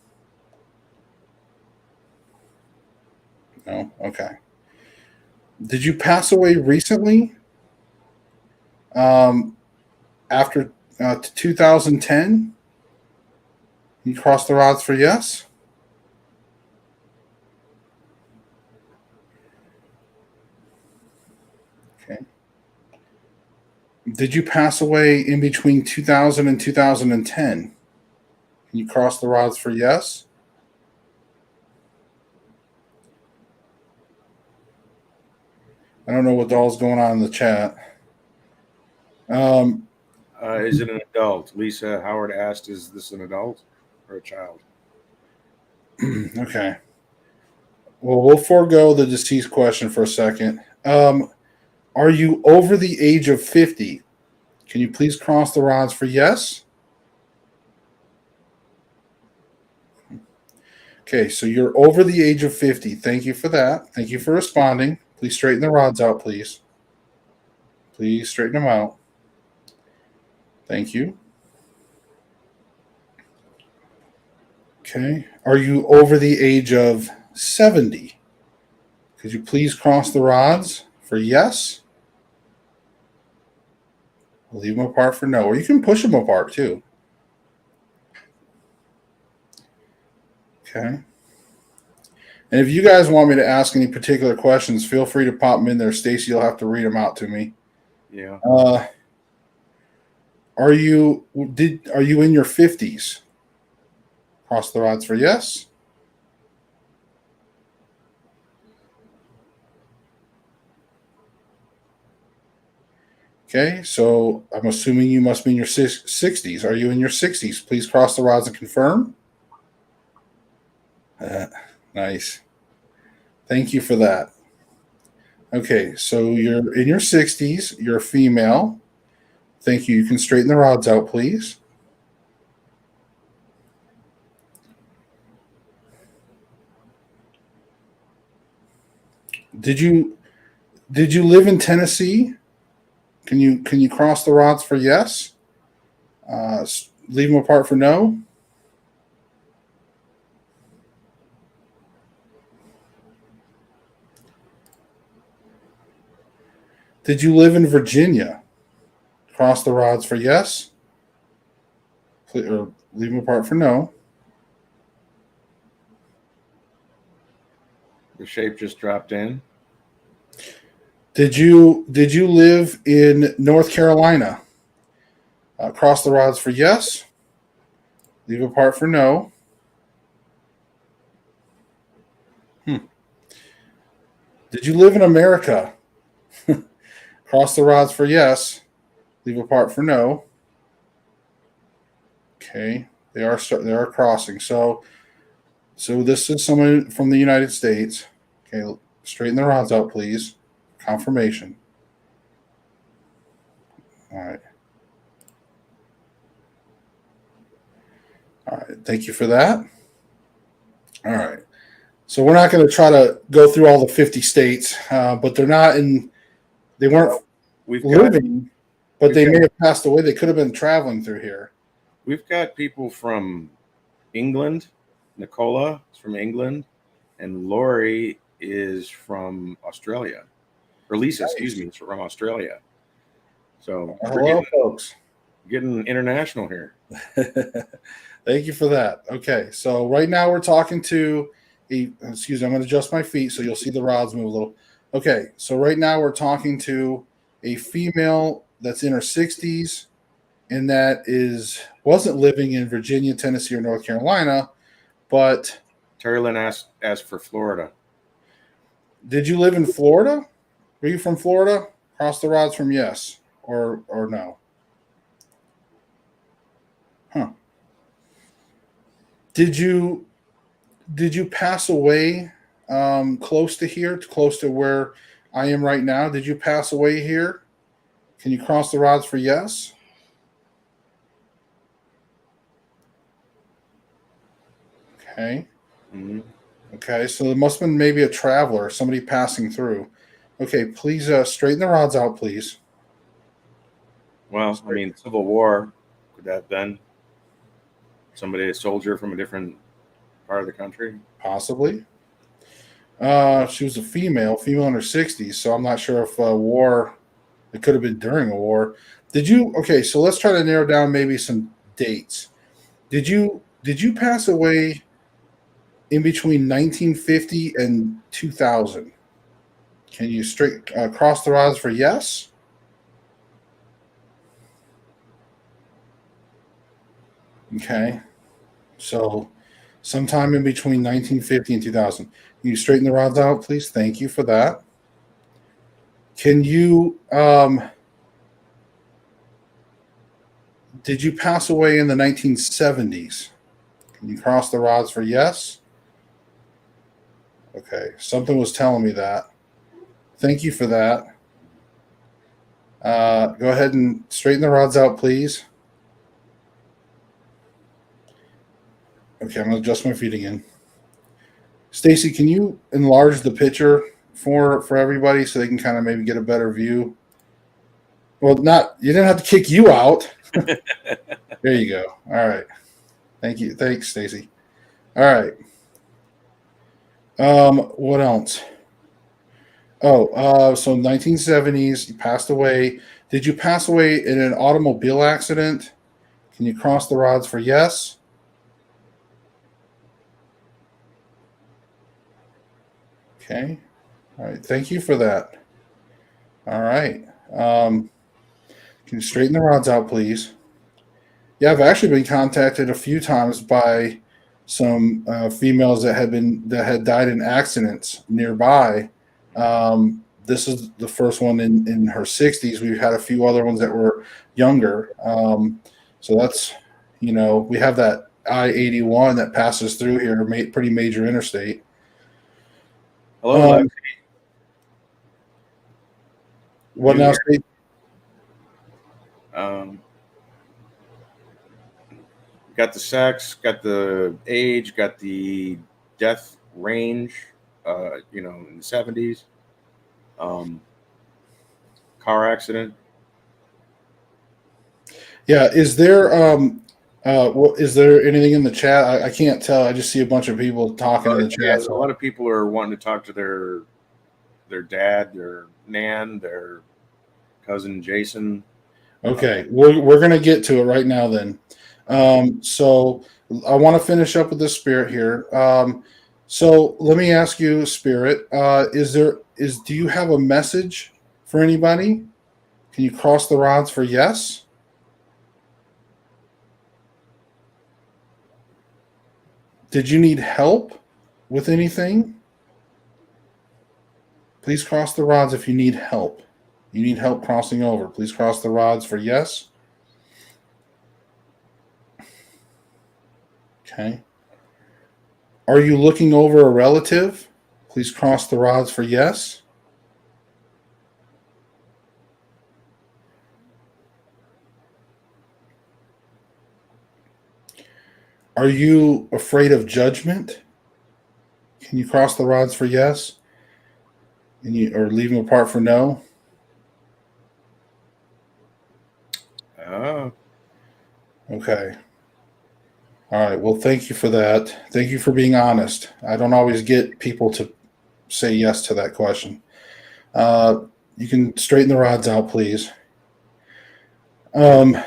No? Okay. Did you pass away recently? After 2010? You cross the rods for yes? Okay. Did you pass away in between 2000 and 2010? Can you cross the rods for yes? I don't know what the hell's going on in the chat. Is it an adult? Lisa Howard asked, is this an adult or a child? Okay. Well, we'll forego the deceased question for a second. Are you over the age of 50? Can you please cross the rods for yes? Okay, so you're over the age of 50. Thank you for that. Thank you for responding. Please straighten the rods out, please. Please straighten them out. Thank you. Okay. Are you over the age of 70? Could you please cross the rods for yes? Leave them apart for no. Or you can push them apart too. Okay. And if you guys want me to ask any particular questions, feel free to pop them in there. Stacy, you'll have to read them out to me. Yeah. Are you in your 50s? Cross the rods for yes. Okay, so I'm assuming you must be in your 60s. Are you in your 60s? Please cross the rods and confirm. Nice. Thank you for that. Okay, so you're in your 60s. You're a female. Thank you. You can straighten the rods out, please. Did you live in Tennessee? Can you cross the rods for yes? Leave them apart for no. Did you live in Virginia? Cross the rods for yes. Or leave them apart for no. The shape just dropped in. Did you live in North Carolina? Cross the rods for yes. Leave apart for no. Did you live in America? Cross the rods for yes. Leave apart for no. Okay, they are crossing. So this is someone from the United States. Okay, straighten the rods out, please. Confirmation. All right. All right. Thank you for that. All right. So we're not going to try to go through all the 50 states, but they're not in. They weren't living, but they may have passed away. They could have been traveling through here. We've got people from England. Nicola is from England, and Lori is from Australia. Or Lisa, excuse me, is from Australia. So hello, folks. Getting international here. Thank you for that. Okay, so right now we're talking to excuse me, I'm going to adjust my feet so you'll see the rods move a little. Okay, so right now we're talking to a female that's in her 60s and that wasn't living in Virginia, Tennessee, or North Carolina, but Terry Lynn asked for Florida. Did you live in Florida? Were you from Florida? Cross the rods from yes or no. Huh. Did you pass away close to here, close to where I am right now? Did you pass away here? Can you cross the rods for yes? Okay. Mhm. Okay, so there must have been maybe a traveler, somebody passing through. Okay, please straighten the rods out, please. Well, I mean, Civil War, could that have been somebody, a soldier from a different part of the country? Possibly. She was a female in her 60s, so I'm not sure if war, it could have been during a war. Did you, okay, so let's try to narrow down maybe some dates. Did you pass away in between 1950 and 2000? Can you straight cross the rods for yes? Okay, so sometime in between 1950 and 2000. Can you straighten the rods out, please? Thank you for that. Can you did you pass away in the 1970s? Can you cross the rods for yes? Okay, something was telling me that. Thank you for that. Go ahead and straighten the rods out, please. Okay, I'm going to adjust my feet again. Stacy, can you enlarge the picture for everybody so they can kind of maybe get a better view? Well, not you didn't have to kick you out. There you go. All right. Thank you. Thanks, Stacy. All right. What else? Oh, so 1970s, you passed away. Did you pass away in an automobile accident? Can you cross the rods for yes? Okay. All right. Thank you for that. All right. Can you straighten the rods out, please? Yeah, I've actually been contacted a few times by some females that had died in accidents nearby. This is the first one in her 60s. We've had a few other ones that were younger. So that's we have that I-81 that passes through here, pretty major interstate. Hello, Um, Lexi. what You now, here? Steve? Um, got the sex, got the age, got the death range. In the 70s. Car accident. Yeah, is there anything in the chat? I can't tell. I just see a bunch of people talking in the Yeah, chat. a So lot of people are wanting to talk to their dad, their nan, their cousin Jason. okay, we're gonna get to it right now. Then, so I want to finish up with the spirit here. So let me ask you, spirit, do you have a message for anybody? Can you cross the rods for yes? Did you need help with anything? Please cross the rods if you need help. You need help crossing over. Please cross the rods for yes. Okay. Are you looking over a relative? Please cross the rods for yes. Are you afraid of judgment? Can you cross the rods for yes? Or leave them apart for no? Oh, Okay. All right. Well, thank you for that. Thank you for being honest. I don't always get people to say yes to that question. You can straighten the rods out, please. Um,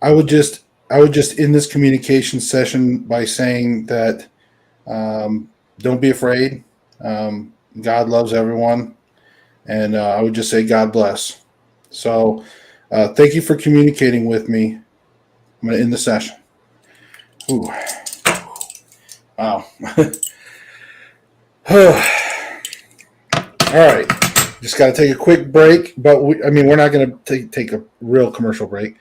I would just end this communication session by saying that don't be afraid. God loves everyone, and I would just say God bless. So, thank you for communicating with me. I'm going to end the session. Ooh, wow. All right, just got to take a quick break, but we're not going to take a real commercial break.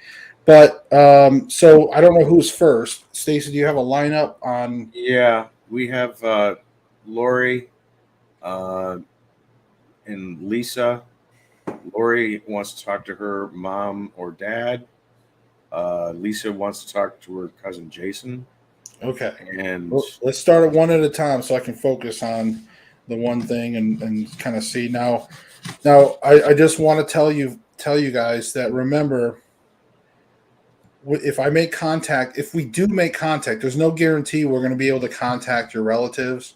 But so I don't know who's first. Stacey, do you have a lineup on? yeah. We have Lori uh, and Lisa. Lori wants to talk to her mom or dad. Lisa wants to talk to her cousin Jason. Okay. And Well, let's start it one at a time so I can focus on the one thing and kind of see now. Now, I just want to tell you guys that remember, if I make contact, if we do make contact, there's no guarantee we're going to be able to contact your relatives.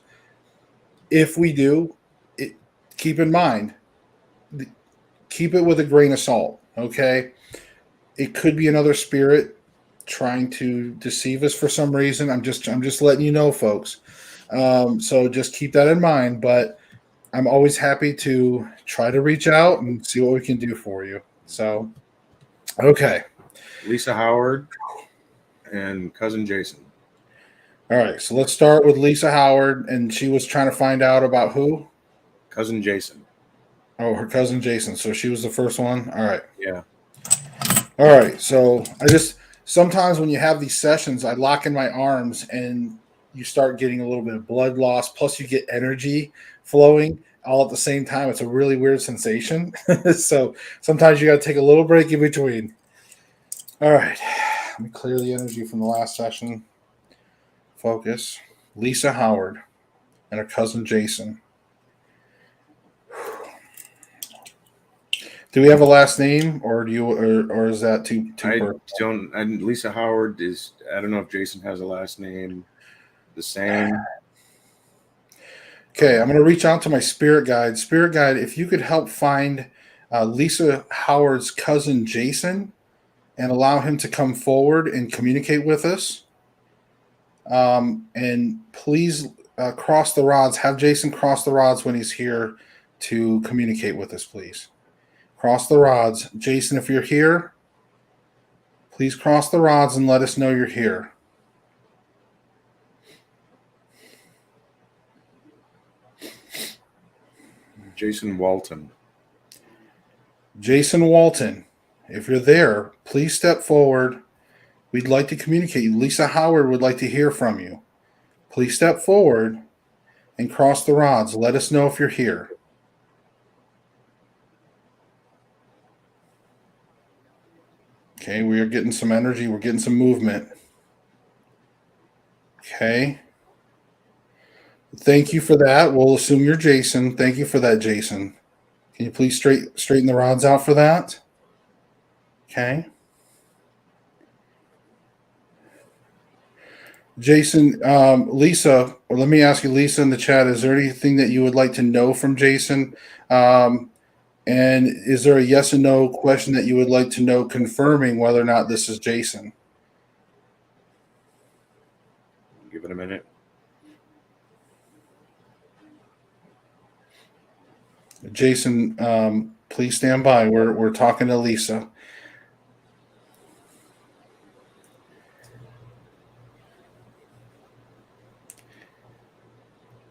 If we do, keep in mind, keep it with a grain of salt. Okay, it could be another spirit trying to deceive us for some reason. I'm just letting you know, folks. So just keep that in mind. But I'm always happy to try to reach out and see what we can do for you. So, okay. Lisa Howard and cousin Jason. All right. So let's start with Lisa Howard. And she was trying to find out about who? Cousin Jason. Oh, her cousin Jason. So she was the first one. All right. Yeah. All right. So I just, sometimes when you have these sessions, I lock in my arms and you start getting a little bit of blood loss. Plus, you get energy flowing all at the same time. It's a really weird sensation. So sometimes you got to take a little break in between. All right. Let me clear the energy from the last session. Focus. Lisa Howard and her cousin Jason. Do we have a last name, or do you, or is that too I personal? don't. And Lisa Howard is. I don't know if Jason has a last name. The same. Okay, I'm going to reach out to my spirit guide. Spirit guide, if you could help find Lisa Howard's cousin Jason and allow him to come forward and communicate with us. And please cross the rods. Have Jason cross the rods when he's here to communicate with us, please. Cross the rods. Jason, if you're here, please cross the rods and let us know you're here. Jason Walton. Jason Walton, if you're there, please step forward. We'd like to communicate. Lisa Howard would like to hear from you. Please step forward and cross the rods. Let us know if you're here. Okay, we are getting some energy. We're getting some movement. Okay. Thank you for that. We'll assume you're Jason. Thank you for that, Jason. Can you please straighten the rods out for that? Okay. Jason, Lisa, or let me ask you, Lisa, in the chat, is there anything that you would like to know from Jason? And is there a yes or no question that you would like to know confirming whether or not this is Jason? Give it a minute. Jason, please stand by. We're talking to Lisa.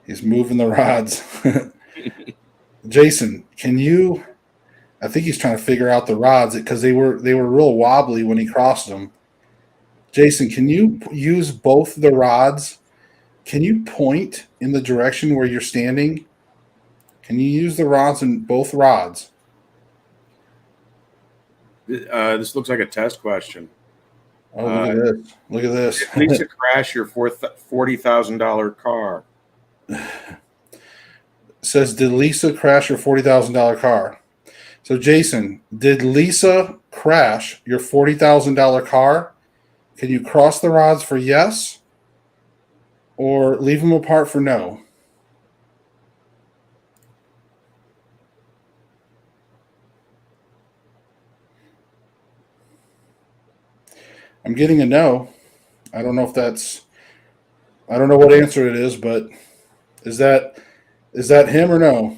He's moving the rods. Jason, can you? I think he's trying to figure out the rods because they were real wobbly when he crossed them. Jason, can you use both the rods? Can you point in the direction where you're standing? Can you use the rods in both rods? This looks like a test question. Oh, look at this. Look at this. Did Lisa crash your $40,000 car? Says, did Lisa crash your $40,000 car? So, Jason, did Lisa crash your $40,000 car? Can you cross the rods for yes or leave them apart for no? I'm getting a no. I don't know if that's, I don't know what answer it is, but is that him or no?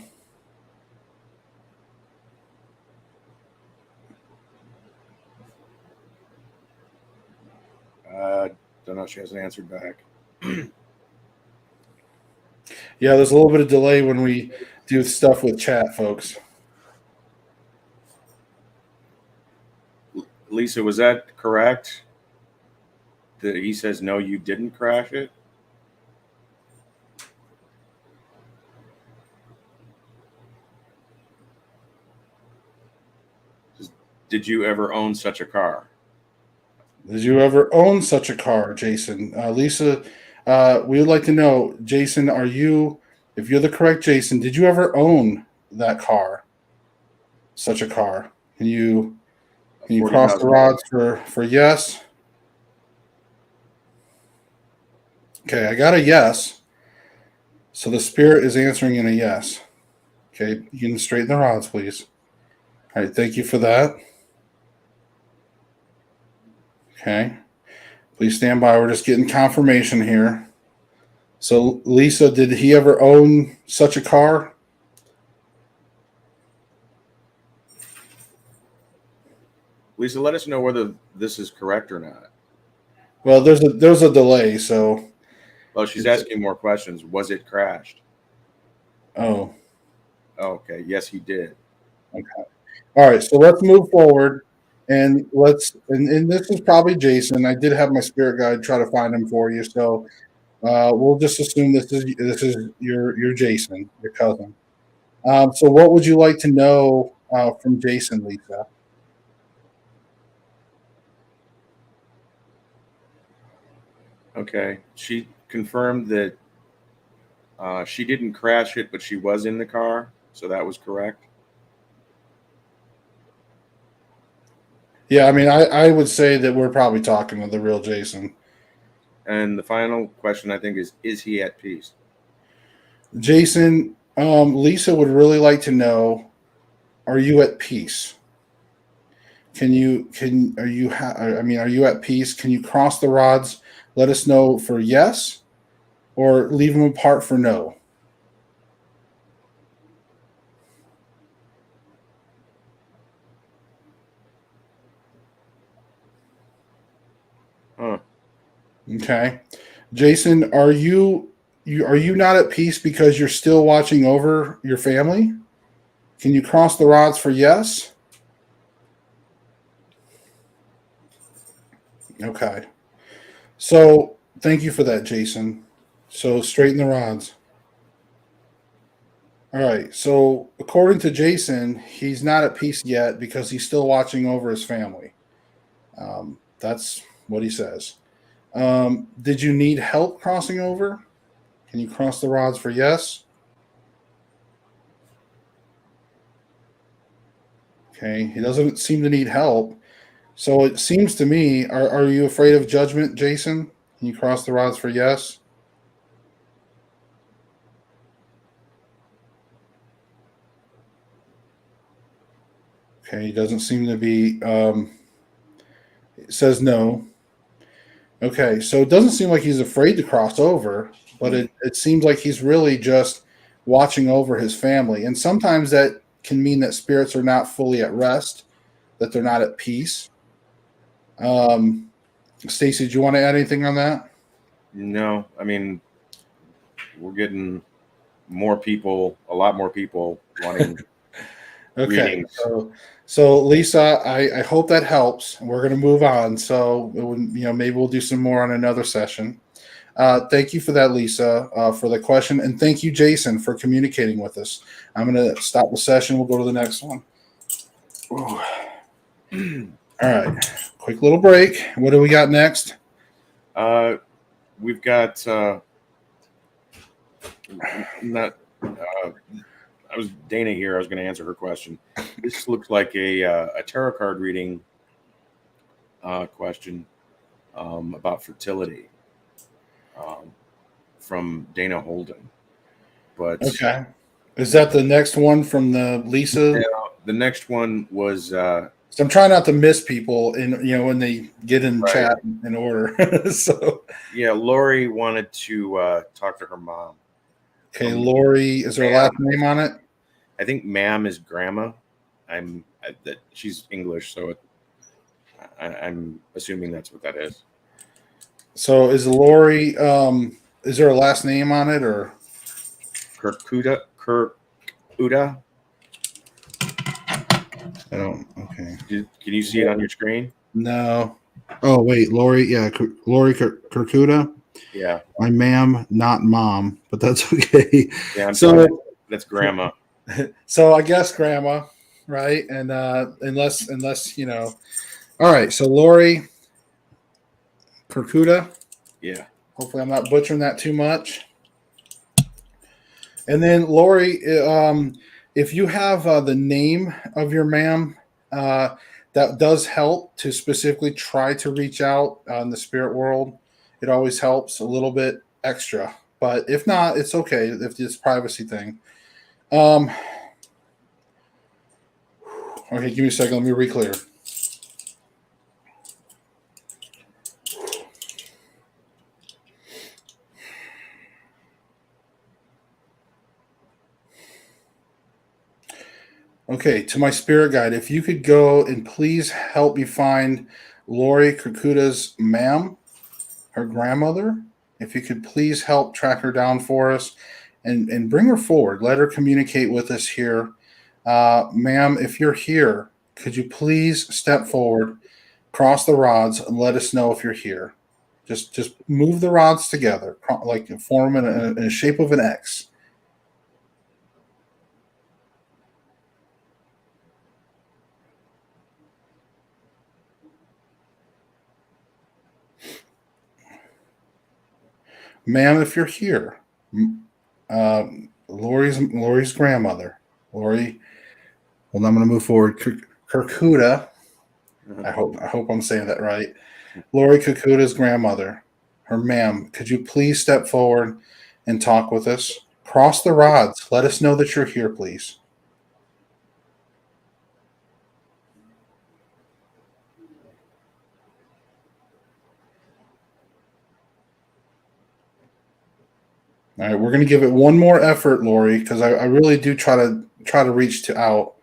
Don't know if she hasn't answered back. Yeah, there's a little bit of delay when we do stuff with chat, folks. Lisa, was that correct? That he says no, you didn't crash it? Did you ever own such a car? Did you ever own such a car, Jason? Lisa, we would like to know, Jason, if you're the correct Jason, did you ever own that car, such a car? Can you cross the $40,000. rods for yes? Okay, I got a yes. So the spirit is answering in a yes. Okay, you can straighten the rods, please. All right, thank you for that. Okay, please stand by. We're just getting confirmation here. So, Lisa, did he ever own such a car? Lisa, let us know whether this is correct or not. Well, there's a delay, so. Well, she's asking more questions. Was it crashed? Oh, Okay. Yes, he did. okay. All right, so let's move forward, and and this is probably Jason. I did have my spirit guide try to find him for you, so we'll just assume this is your Jason, your cousin. So, what would you like to know from Jason, Lisa? Okay. She confirmed that she didn't crash it, but she was in the car. So that was correct. Yeah, I mean, I would say that we're probably talking to the real Jason. And the final question, I think, is he at peace? Jason, Lisa would really like to know: are you at peace? Are you at peace? Can you cross the rods? Let us know for yes, or leave them apart for no. Huh. Okay, Jason, are you not at peace because you're still watching over your family? Can you cross the rods for yes? Okay. So thank you for that, Jason. So straighten the rods. All right. So according to Jason, he's not at peace yet because he's still watching over his family. That's what he says. Did you need help crossing over? Can you cross the rods for yes? Okay. He doesn't seem to need help. So it seems to me, are you afraid of judgment, Jason? Can you cross the rods for yes? Okay. He doesn't seem to be. It says no. Okay, so it doesn't seem like he's afraid to cross over, but it seems like he's really just watching over his family. And sometimes that can mean that spirits are not fully at rest, that they're not at peace. Stacy, do you want to add anything on that? No, I mean, we're getting a lot more people wanting Okay, readings. so Lisa, I hope that helps. We're going to move on. So maybe we'll do some more on another session. Thank you for that, Lisa, for the question. And thank you, Jason, for communicating with us. I'm going to stop the session. We'll go to the next one. Ooh. All right. Quick little break. What do we got next? We've got not. I was Dana here. I was going to answer her question. This looks like a tarot card reading question about fertility from Dana Holden. But okay, is that the next one from the Lisa? The next one was. So I'm trying not to miss people when they get in right. chat in order. So yeah, Lori wanted to talk to her mom. Okay, Lori, is there a last name on it? I think ma'am is grandma. She's English, so I'm assuming that's what that is. So is Lori? Is there a last name on it or? Kirkuda. I don't. Okay. Can you see it on your screen? No. Oh wait, Lori. Yeah, Lori Kirkuda. Yeah. My ma'am, not mom, but that's okay. Yeah. That's grandma. So I guess grandma, right? And unless All right. So Lori, Kirkuda. Yeah. Hopefully, I'm not butchering that too much. And then, Lori, if you have the name of your ma'am, that does help to specifically try to reach out in the spirit world. It always helps a little bit extra. But if not, it's okay if it's a privacy thing. Okay, give me a second. Let me re-clear. Okay, to my spirit guide, if you could go and please help me find Lori Kirkuda's ma'am, her grandmother. If you could please help track her down for us and bring her forward. Let her communicate with us here. Ma'am, if you're here, could you please step forward, cross the rods, and let us know if you're here? Just move the rods together, like form in a shape of an X. Ma'am, if you're here, Lori's grandmother, Lori. Well, I'm going to move forward. Kirkuda. I hope I'm saying that right. Lori Kirkuda's grandmother, her ma'am. Could you please step forward and talk with us? Cross the rods. Let us know that you're here, please. All right, we're going to give it one more effort, Lori, because I really do try to reach out.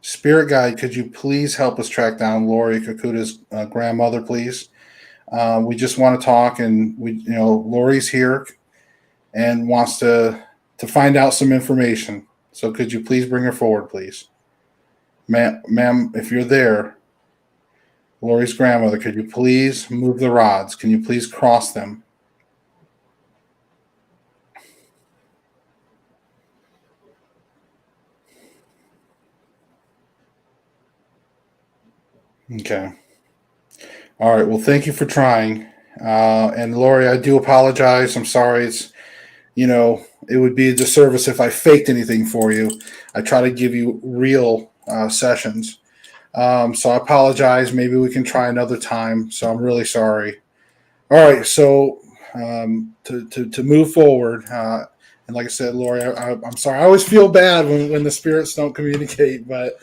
Spirit guide, could you please help us track down Lori Kakuda's grandmother, please? We just want to talk, and Lori's here and wants to find out some information. So could you please bring her forward, please, ma'am? If you're there, Lori's grandmother, could you please move the rods? Can you please cross them? Okay. All right. Well, thank you for trying. And Lori, I do apologize. I'm sorry. It would be a disservice if I faked anything for you. I try to give you real sessions. So I apologize. Maybe we can try another time. So I'm really sorry. All right. So to move forward, and like I said, Lori, I'm sorry. I always feel bad when the spirits don't communicate, but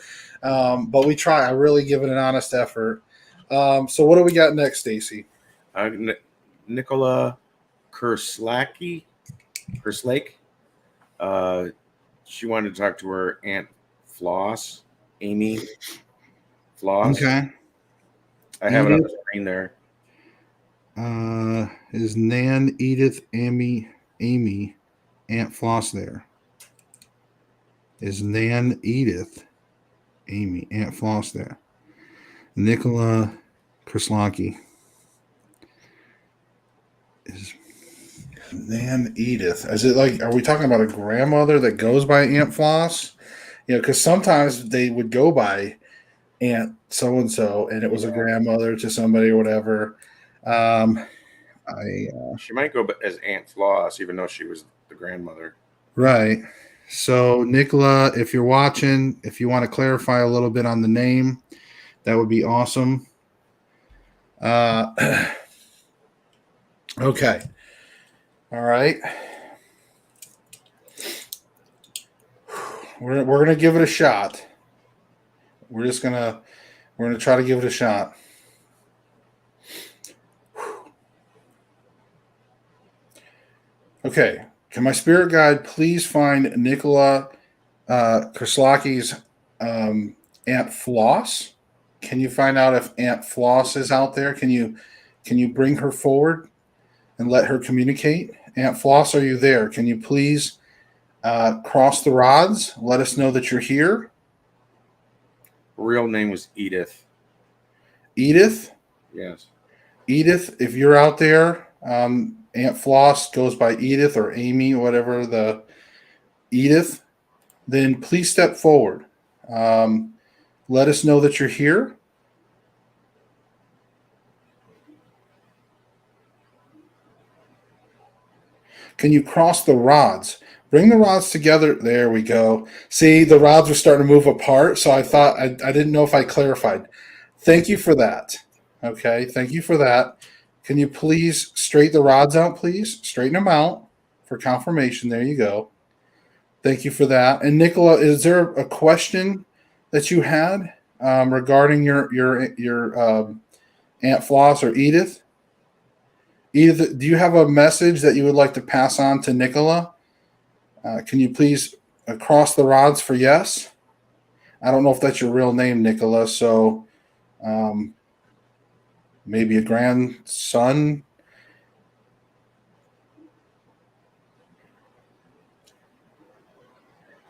we try. I really give it an honest effort. So what do we got next, Stacy? Nicola Kerslake. She wanted to talk to her Aunt Floss, Amy Floss. Okay. I have it on the screen there. Is Nan, Edith, Amy, Aunt Floss there? Is Nan, Edith, Amy, Aunt Floss there? Nicola Kerslake. Is Nan Edith? Is it like, are we talking about a grandmother that goes by Aunt Floss? Because sometimes they would go by Aunt so and so, and it was a grandmother to somebody or whatever. She might go as Aunt Floss, even though she was the grandmother. Right. So, Nicola, if you're watching, if you want to clarify a little bit on the name, that would be awesome. Okay. All right. We're gonna give it a shot. We're gonna try to give it a shot. Okay. Can my spirit guide please find Nicola Kerslake's Aunt Floss? Can you find out if Aunt Floss is out there? Can you bring her forward and let her communicate? Aunt Floss, are you there? Can you please cross the rods? Let us know that you're here. Her real name was Edith. Edith? Yes. Edith, if you're out there, Aunt Floss goes by Edith or Amy, whatever the Edith, then please step forward. Let us know that you're here. can you cross the rods? Bring the rods together. There we go. See, the rods were starting to move apart, so I thought I didn't know if I clarified. Thank you for that. Okay, thank you for that. Can you please straighten the rods out, please? Straighten them out for confirmation. There you go. Thank you for that. And Nicola, is there a question that you had regarding your Aunt Floss or Edith? Edith, do you have a message that you would like to pass on to Nicola? Can you please cross the rods for yes? I don't know if that's your real name, Nicola. So maybe a grandson.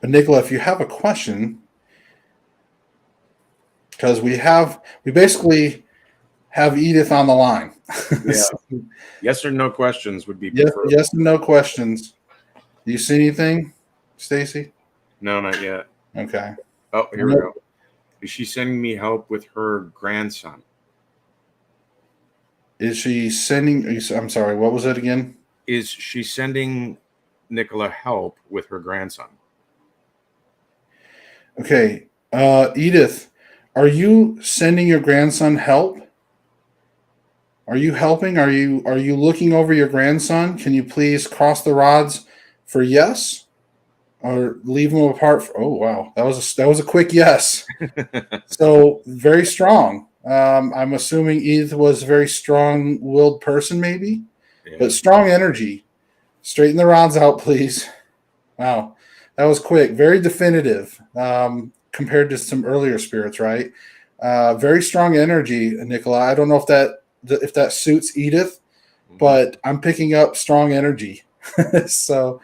But Nicola, if you have a question, because we basically have Edith on the line. Yeah. Yes or no questions would be yes, preferred. yes and no questions. Do you see anything, Stacy? No, not yet. Okay. Oh, here we go. Is she sending me help with her grandson? Is she sending? I'm sorry. What was it again? Is she sending Nicola help with her grandson? Okay. Edith, are you sending your grandson help? Are you helping? Are you looking over your grandson? Can you please cross the rods for yes, or leave them apart? Oh wow, that was a quick yes. So very strong. I'm assuming Edith was a very strong-willed person, maybe, but strong energy. Straighten the rods out, please. Wow, that was quick. Very definitive compared to some earlier spirits, right? Very strong energy, Nicola. I don't know if that suits Edith, but I'm picking up strong energy. So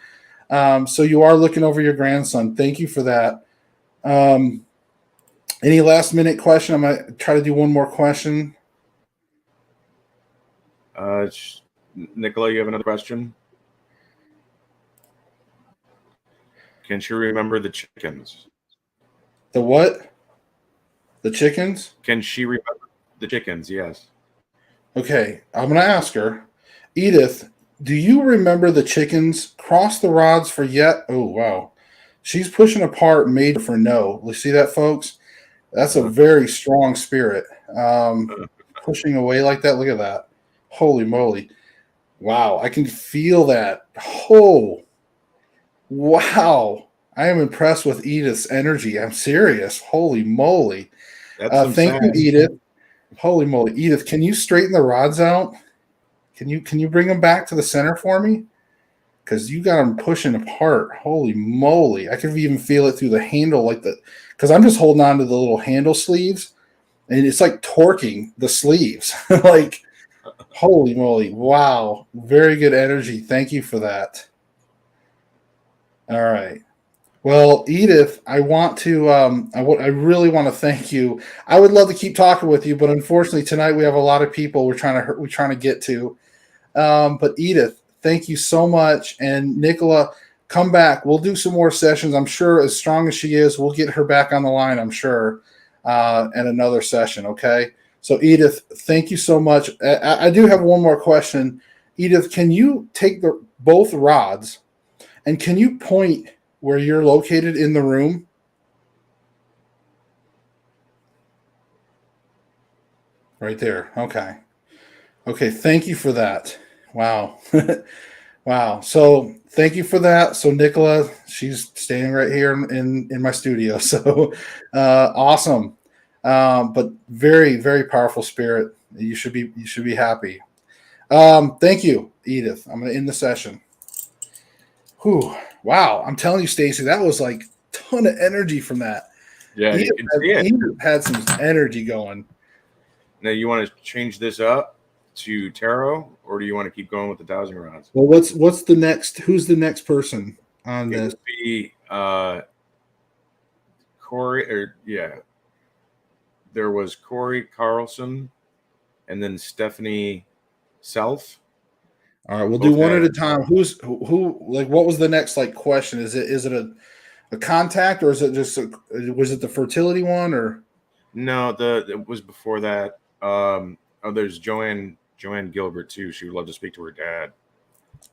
you are looking over your grandson. Thank you for that. Any last minute question? I'm going to try to do one more question. Nicola, you have another question? Can she remember the chickens? The what? The chickens? Can she remember the chickens? Yes. Okay, I'm going to ask her. Edith, do you remember the chickens? Cross the rods for yet? Oh, wow. She's pushing apart major for no. You see that, folks? That's a very strong spirit. Pushing away like that. Look at that. Holy moly. Wow. I can feel that. Oh, wow. I am impressed with Edith's energy. I'm serious. Holy moly. Thank you, Edith. Holy moly. Edith, can you straighten the rods out? Can you bring them back to the center for me? Because you got them pushing apart. Holy moly. I could even feel it through the handle because I'm just holding on to the little handle sleeves, and it's like torquing the sleeves. Like, holy moly. Wow. Very good energy. Thank you for that. All right. Well, Edith, I want to. I really want to thank you. I would love to keep talking with you, but unfortunately tonight we have a lot of people we're trying to get to. But Edith, thank you so much, and Nicola, come back. We'll do some more sessions. I'm sure, as strong as she is, we'll get her back on the line. I'm sure, and another session. Okay. So Edith, thank you so much. I do have one more question. Edith, can you take both rods, and can you point where you're located in the room? Right there. Okay. Okay. Thank you for that. Wow. Wow. So thank you for that. So Nicola, she's standing right here in my studio. So awesome. But very, very powerful spirit. You should be happy. Thank you, Edith. I'm going to end the session. Whew. Wow. I'm telling you, Stacy, that was like a ton of energy from that. Yeah, Edith you can see it. Edith had some energy going. Now, you want to change this up to tarot, or do you want to keep going with the Dowsing Rods? Well, what's the next? Who's the next person on this? It would be Corey, there was Corey Carlson, and then Stephanie Self. All right, we'll do one at a time. Who? Like, what was the next question? Is it a contact, or is it just was it the fertility one, or? No, it was before that. There's Joanne Gilbert too. She would love to speak to her dad.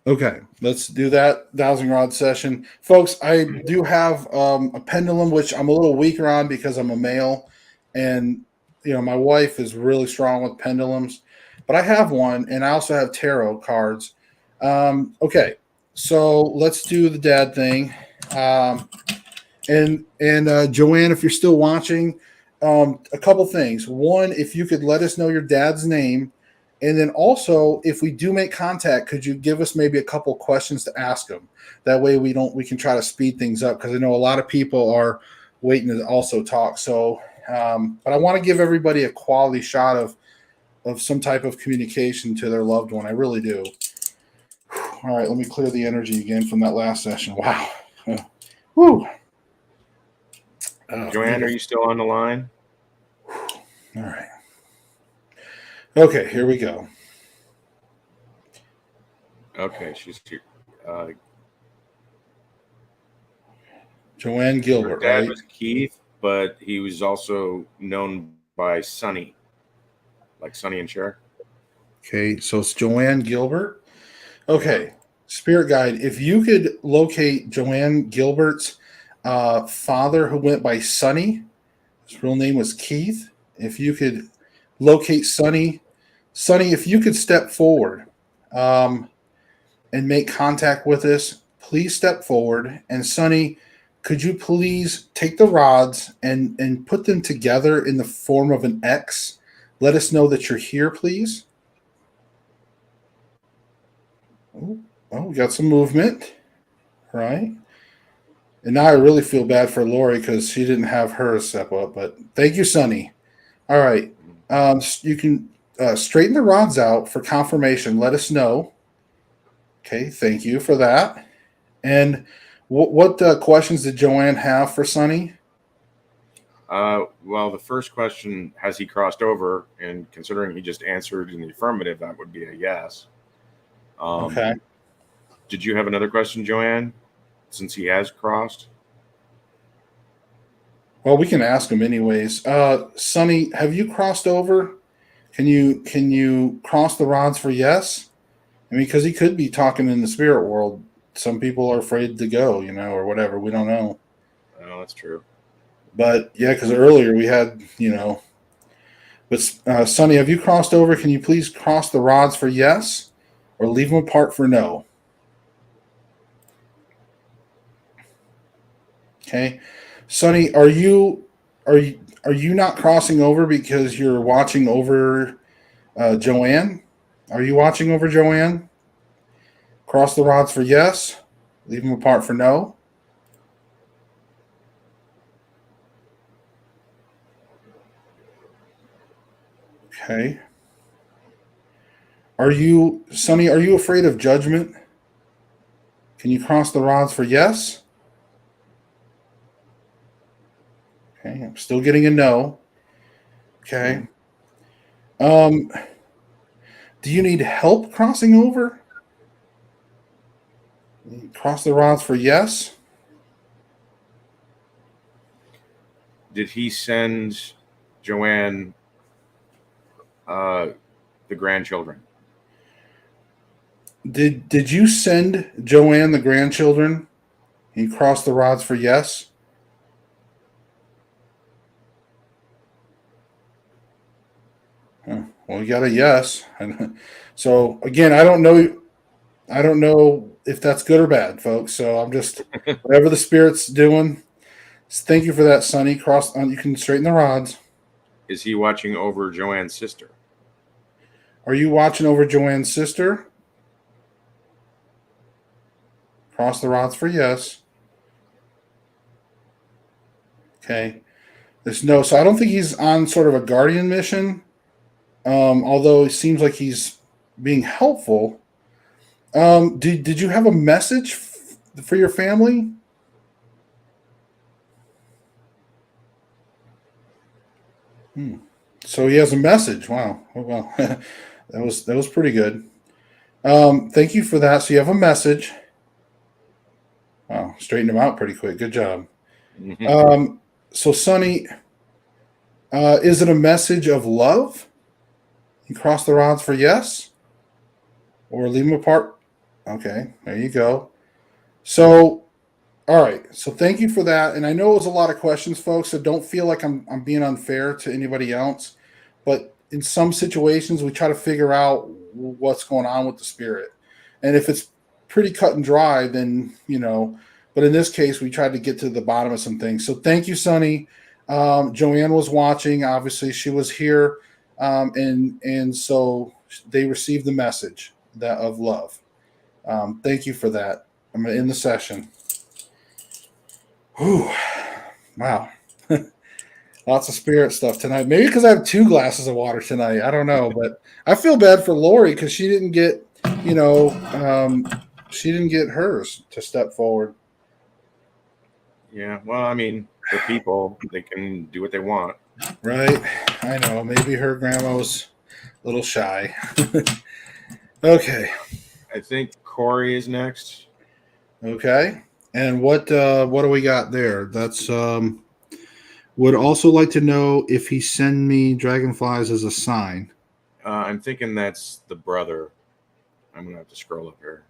Okay, let's do that dowsing rod session, folks. I do have a pendulum, which I'm a little weaker on because I'm a male, and my wife is really strong with pendulums. But I have one, and I also have tarot cards. Okay, so let's do the dad thing. And Joanne, if you're still watching, a couple things. One, if you could let us know your dad's name, and then also, if we do make contact, could you give us maybe a couple questions to ask him? That way, we can try to speed things up because I know a lot of people are waiting to also talk. So, but I want to give everybody a quality shot of some type of communication to their loved one. I really do. All right, let me clear the energy again from that last session. Wow. Whew. Joanne, are you still on the line? All right. Okay, here we go. Okay, she's here. Joanne Gilbert, Her dad right? was Keith, but he was also known by Sonny, like Sonny and Cher. Okay, so it's Joanne Gilbert. Okay, Spirit Guide, if you could locate Joanne Gilbert's father who went by Sonny, his real name was Keith. If you could locate Sonny, if you could step forward and make contact with us, please step forward. And Sonny, could you please take the rods and put them together in the form of an X? Let us know that you're here, please. Oh, we got some movement, right? And now I really feel bad for Lori because she didn't have her step up. But thank you, Sonny. All right, you can straighten the rods out for confirmation. Let us know. Okay, thank you for that. And what questions did Joanne have for Sonny? Well, the first question, has he crossed over? And considering he just answered in the affirmative, that would be a yes. Okay. Did you have another question, Joanne, since he has crossed? Well, we can ask him anyways. Sonny, have you crossed over? Can you cross the rods for yes? I mean, because he could be talking in the spirit world. Some people are afraid to go, or whatever. We don't know. Oh, that's true. But yeah, because earlier we had, But Sonny, have you crossed over? Can you please cross the rods for yes, or leave them apart for no? Okay, Sonny, are you not crossing over because you're watching over Joanne? Are you watching over Joanne? Cross the rods for yes, leave them apart for no. Okay. Sonny, are you afraid of judgment? Can you cross the rods for yes? Okay, I'm still getting a no. Okay. Um, do you need help crossing over? Cross the rods for yes. Did he send Joanne the grandchildren? Did you send Joanne the grandchildren? You cross the rods for yes. Well, you got a yes. So again, I don't know. I don't know if that's good or bad, folks. So I'm just whatever the spirit's doing. Thank you for that, Sonny. Cross. You can straighten the rods. Is he watching over Joanne's sister? Are you watching over Joanne's sister? Cross the rods for yes. Okay. There's no. So I don't think he's on sort of a guardian mission. Although it seems like he's being helpful. Did you have a message for your family? So he has a message. Wow. Oh, well, that was pretty good. Thank you for that. So you have a message. Wow, straightened him out pretty quick. Good job. So Sonny, is it a message of love? You cross the rods for yes, or leave them apart Okay, there you go. So, all right. So thank you for that. And I know it was a lot of questions, folks. So don't feel like I'm being unfair to anybody else. But in some situations, we try to figure out what's going on with the spirit. And if it's pretty cut and dry, then But in this case, we tried to get to the bottom of some things. So thank you, Sonny. Joanne was watching. Obviously, she was here, and so they received the message that of love. Thank you for that. I'm going to end the session. Whew. Wow. Lots of spirit stuff tonight. Maybe because I have 2 glasses of water tonight. I don't know, but I feel bad for Lori because she didn't get, she didn't get hers to step forward. Yeah. Well, I mean, they're people. They can do what they want. Right. I know. Maybe her grandma was a little shy. Okay. I think Corey is next. Okay. And what do we got there? That's would also like to know if he send me dragonflies as a sign. I'm thinking that's the brother. I'm gonna have to scroll up here.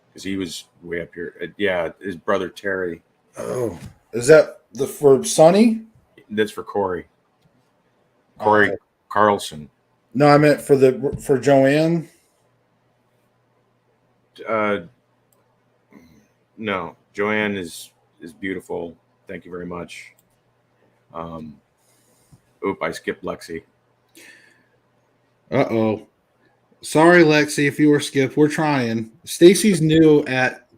Because he was way up here. Yeah, his brother Terry. Oh, is that for Sonny? That's for Corey. Corey Carlson. No, I meant for Joanne. No, Joanne is beautiful. Thank you very much. I skipped Lexi. Uh-oh. Sorry, Lexi, if you were skipped. We're trying. Stacy's new at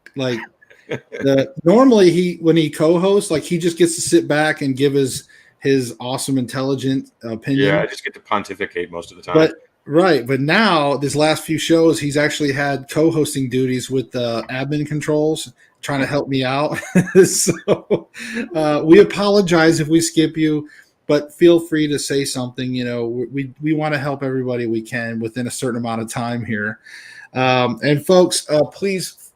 normally when he co-hosts, he just gets to sit back and give his awesome, intelligent opinion. Yeah, I just get to pontificate most of the time. But now this last few shows, he's actually had co-hosting duties with the admin controls, trying to help me out. So we apologize if we skip you, but feel free to say something. We want to help everybody we can within a certain amount of time here. And folks, please,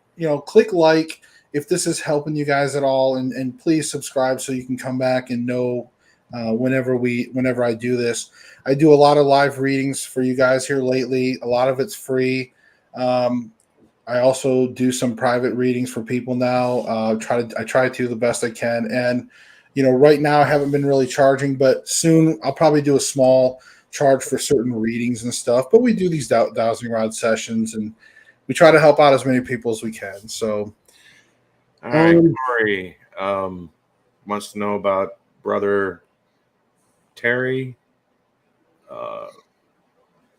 click like if this is helping you guys at all, and please subscribe so you can come back and know whenever I do this. I do a lot of live readings for you guys here lately. A lot of it's free. I also do some private readings for people now. I try to the best I can. And, right now I haven't been really charging, but soon I'll probably do a small charge for certain readings and stuff. But we do these Dowsing Rod sessions, and we try to help out as many people as we can. So, all right, Corey wants to know about brother Terry,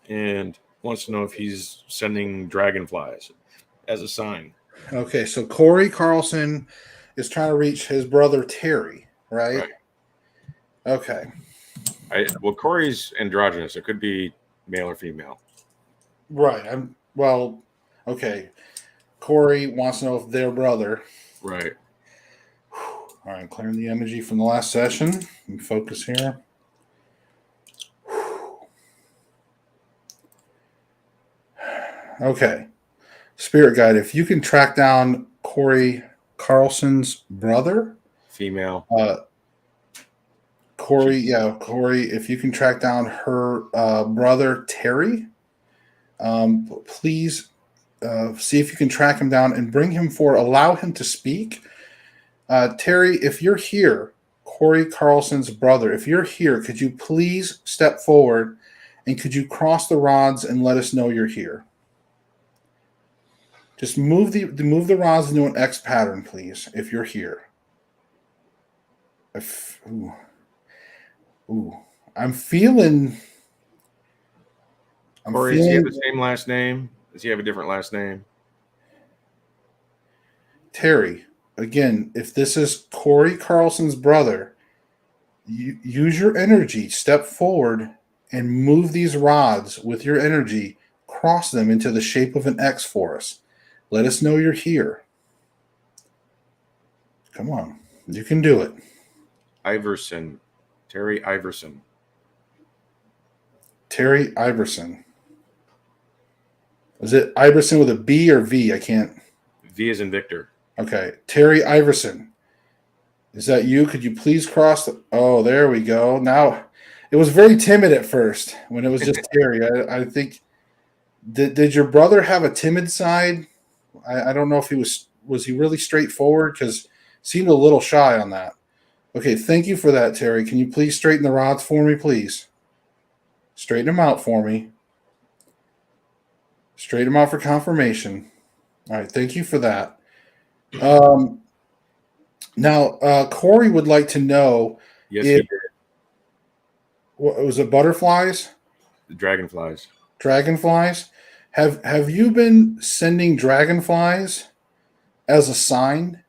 and wants to know if he's sending dragonflies as a sign. Okay, so Corey Carlson is trying to reach his brother Terry, right? Okay. Well, Corey's androgynous. It could be male or female. Right. Okay. Corey wants to know if their brother. Right. All right, clearing the energy from the last session. Let me focus here. Okay. Spirit guide, if you can track down Corey Carlson's brother. Female. Corey, if you can track down her brother, Terry, please see if you can track him down and bring him forward. Allow him to speak. Terry, if you're here, Corey Carlson's brother, if you're here, could you please step forward and could you cross the rods and let us know you're here? Just move the rods into an X pattern, please, if you're here. I'm feeling. Corey, does he have the same last name? Does he have a different last name? Terry, again, if this is Corey Carlson's brother, use your energy, step forward, and move these rods with your energy, cross them into the shape of an X for us. Let us know you're here. Come on, you can do it. Iverson. Terry Iverson. Terry Iverson. Is it Iverson with a B or V? I can't. V as in Victor. Okay. Terry Iverson. Is that you? Could you please cross Oh, there we go. Now, it was very timid at first when it was just Terry. I think Did your brother have a timid side? I don't know if he was he really straightforward, because seemed a little shy on that. Okay, thank you for that, Terry. Can you please straighten the rods for me, please? Straighten them out for me. Straighten them out for confirmation. All right, thank you for that. Now, Corey would like to know Yes, if he did. what was it, butterflies, The dragonflies. dragonflies? Have you been sending dragonflies as a sign?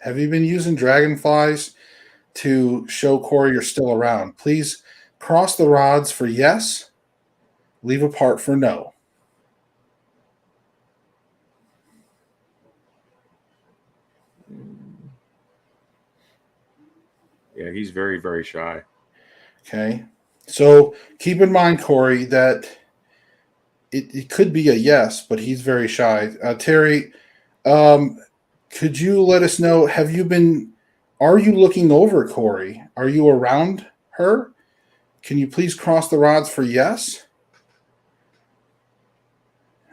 Have you been using dragonflies to show Corey you're still around? Please cross the rods for yes, leave a part for no. Yeah, he's very, very shy. Okay. So keep in mind, Corey, that it could be a yes, but he's very shy. Terry, um, could you let us know? Are you looking over Corey? Are you around her? Can you please cross the rods for yes?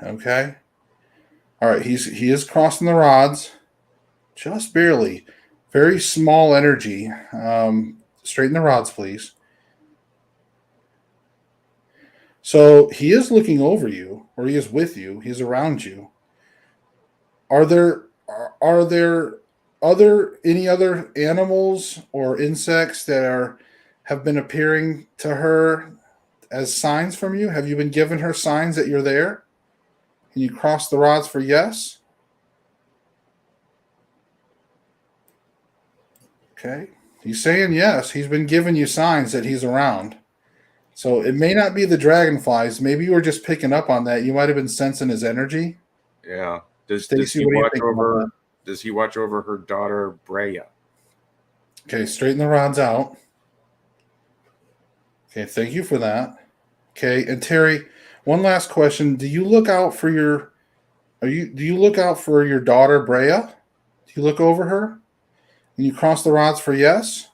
Okay. All right. He is crossing the rods, just barely. Very small energy. Straighten the rods, please. So he is looking over you, or he is with you. He's around you. Are there any other animals or insects that have been appearing to her as signs from you? Have you been giving her signs that you're there? Can you cross the rods for yes? Okay. He's saying yes. He's been giving you signs that he's around. So it may not be the dragonflies. Maybe you were just picking up on that. You might have been sensing his energy. Yeah. Does Stacy, he what do you watch think about that? over? Does he watch over her daughter Brea? Okay, straighten the rods out. Okay, thank you for that. Okay, and Terry, one last question: Do you look out for your do you look out for your daughter Brea? Do you look over her? And you cross the rods for yes?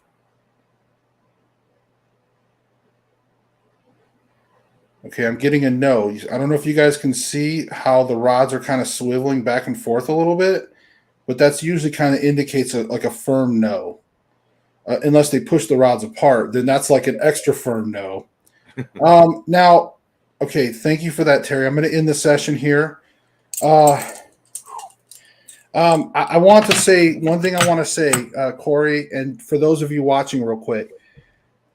Okay, I'm getting a no. I don't know if you guys can see how the rods are kind of swiveling back and forth a little bit, but that's usually kind of indicates like a firm no. Unless they push the rods apart, then that's like an extra firm no. Now, okay, thank you for that, Terry. I'm going to end the session here. Uh, I want to say one thing. I want to say, Corey, and for those of you watching, real quick,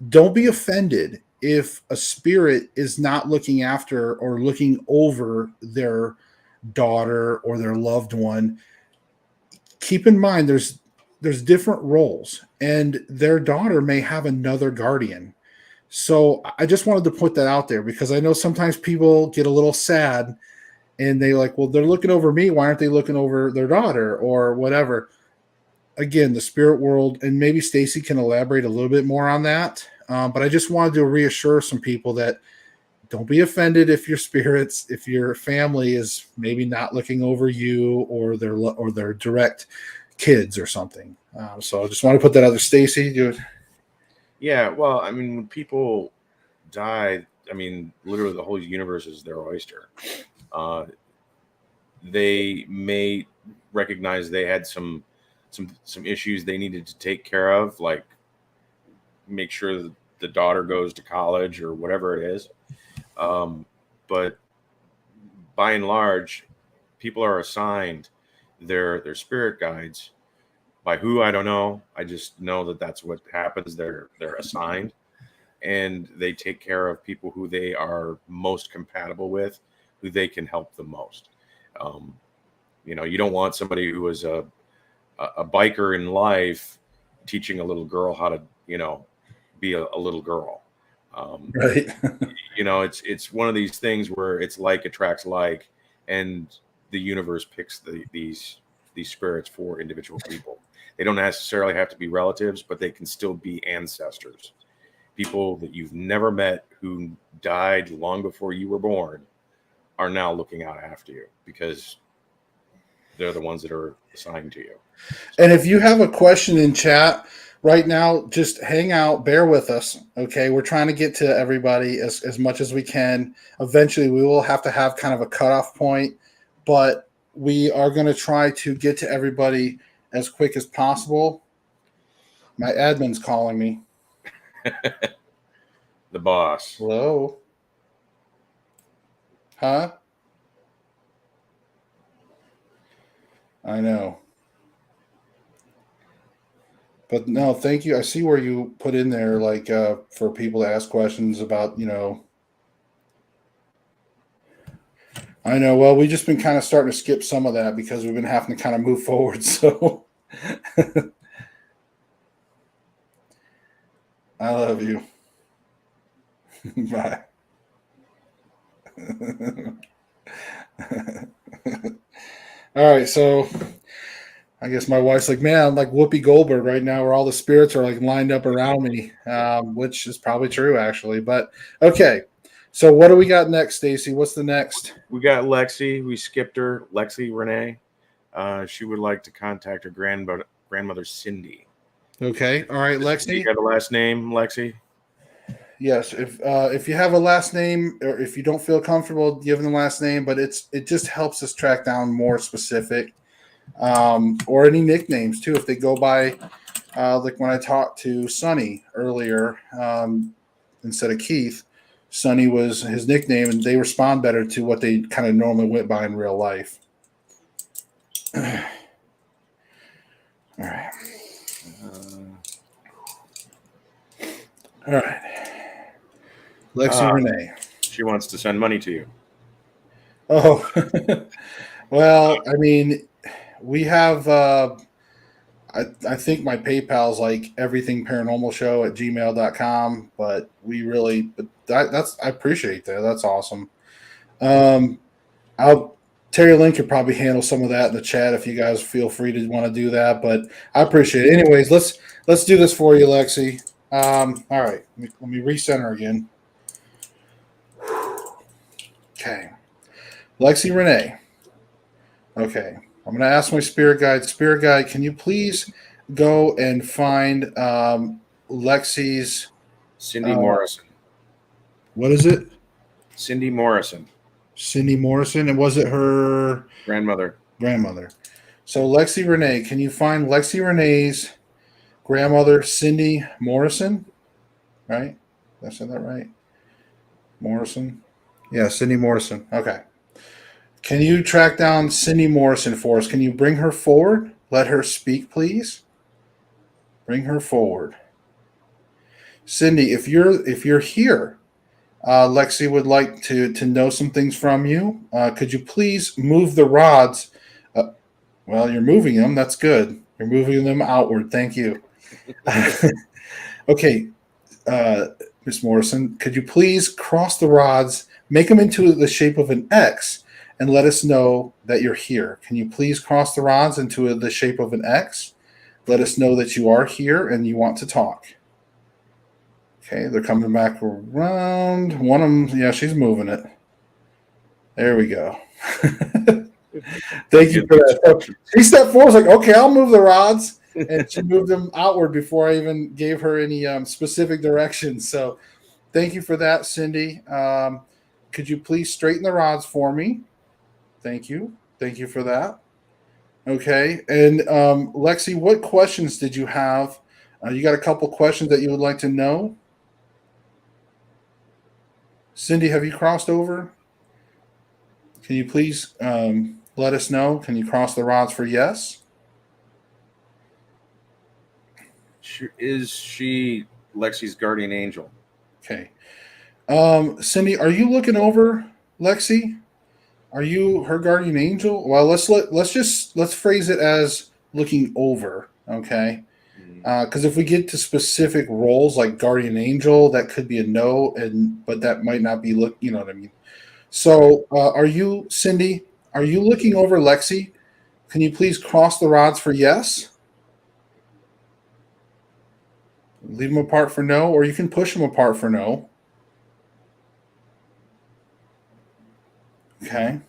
don't be offended if a spirit is not looking after or looking over their daughter or their loved one. Keep in mind, there's different roles, and their daughter may have another guardian. So I just wanted to put that out there, because I know sometimes people get a little sad and they like, well, they're looking over me. Why aren't they looking over their daughter or whatever? Again, the spirit world, and maybe Stacy can elaborate a little bit more on that. But I just wanted to reassure some people that don't be offended if your family is maybe not looking over you or their direct kids or something. So I just want to put that out there. Stacy, do it. Yeah. Well, I mean, when people die, I mean, literally the whole universe is their oyster. Uh, they may recognize they had some issues they needed to take care of, like make sure that the daughter goes to college or whatever it is. But by and large, people are assigned their spirit guides. By who, I don't know. I just know that that's what happens. They're assigned, and they take care of people who they are most compatible with, who they can help the most. Um, you don't want somebody who is a biker in life teaching a little girl how to be a little girl. Um, Right. it's one of these things where it's like attracts like, and the universe picks these spirits for individual people. They don't necessarily have to be relatives, but they can still be ancestors, people that you've never met who died long before you were born are now looking out after you because they're the ones that are assigned to you. And if you have a question in chat, right now, just hang out, bear with us. Okay. We're trying to get to everybody as much as we can. Eventually, we will have to have kind of a cutoff point, but we are going to try to get to everybody as quick as possible. My admin's calling me. The boss. Hello? Huh? I know. But no, thank you. I see where you put in there, like, for people to ask questions about, I know. Well, we've just been kind of starting to skip some of that because we've been having to kind of move forward. So I love you. Bye. All right. So I guess my wife's like, man, I'm like Whoopi Goldberg right now, where all the spirits are like lined up around me, which is probably true, actually. But okay. So what do we got next, Stacy? What's the next? We got Lexi. We skipped her. Lexi Renee. She would like to contact her grandmother Cindy. Okay. All right, Lexi. You got a last name, Lexi? Yes. If you have a last name, or if you don't feel comfortable giving the last name, but it just helps us track down more specific, or any nicknames too. If they go by, like when I talked to Sonny earlier, instead of Keith, Sonny was his nickname, and they respond better to what they kind of normally went by in real life. All right. All right. Lexi Renee. She wants to send money to you. Oh, well, I mean, we have, I think my PayPal's like everythingparanormalshow at gmail.com, but I appreciate that. That's awesome. Terry Lynn could probably handle some of that in the chat if you guys feel free to want to do that, but I appreciate it. Anyways, let's do this for you, Lexi. All right, let me recenter again. Okay, Lexi Renee. Okay, I'm going to ask my spirit guide. Spirit guide, can you please go and find Lexi's Cindy Morrison. What is it? Cindy Morrison. Cindy Morrison, and was it her grandmother? So Lexi Renee, can you find Lexi Renee's grandmother, Cindy Morrison? Right? Did I say that right? Morrison? Yeah, Cindy Morrison. Okay. Can you track down Cindy Morrison for us? Can you bring her forward? Let her speak, please. Bring her forward. Cindy, if you're here, Lexi would like to know some things from you. Could you please move the rods? Well, you're moving them. That's good. You're moving them outward. Thank you. Okay, Miss Morrison, could you please cross the rods, make them into the shape of an X, and let us know that you're here? Can you please cross the rods into the shape of an X? Let us know that you are here and you want to talk. Okay, they're coming back around. One of them, yeah, she's moving it. There we go. Thank you for that. So she stepped forward, was like, okay, I'll move the rods. And she moved them outward before I even gave her any specific directions. So thank you for that, Cindy. Could you please straighten the rods for me? Thank you. Thank you for that. Okay. And Lexi, what questions did you have? You got a couple questions that you would like to know? Cindy, have you crossed over? Can you please let us know? Can you cross the rods for yes? Is she Lexi's guardian angel? Okay. Cindy, are you looking over Lexi? Are you her guardian angel? Well, let's phrase it as looking over, okay? Because if we get to specific roles like guardian angel, that could be a no, but that might not be you know what I mean. So, are you, Cindy? Are you looking over Lexi? Can you please cross the rods for yes? Leave them apart for no, or you can push them apart for no. Okay.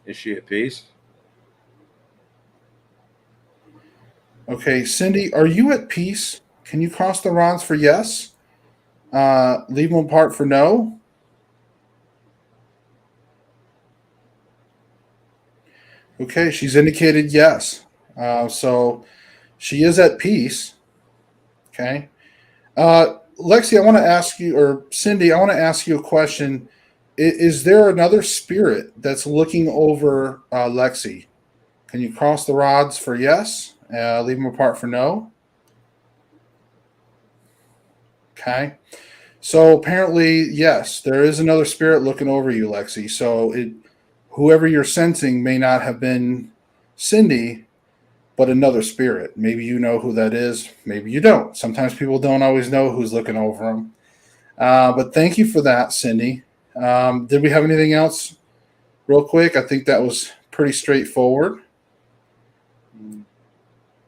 Is she at peace? Okay, Cindy, are you at peace? Can you cross the rods for yes? Leave them apart for no? Okay, she's indicated yes. So she is at peace. Okay. Lexi, I want to ask you, or Cindy, I want to ask you a question. Is there another spirit that's looking over Lexi? Can you cross the rods for yes? Leave them apart for no? Okay. So apparently, yes, there is another spirit looking over you, Lexi. So whoever you're sensing may not have been Cindy, but another spirit. Maybe you know who that is. Maybe you don't. Sometimes people don't always know who's looking over them. But thank you for that, Cindy. Did we have anything else real quick? I think that was pretty straightforward.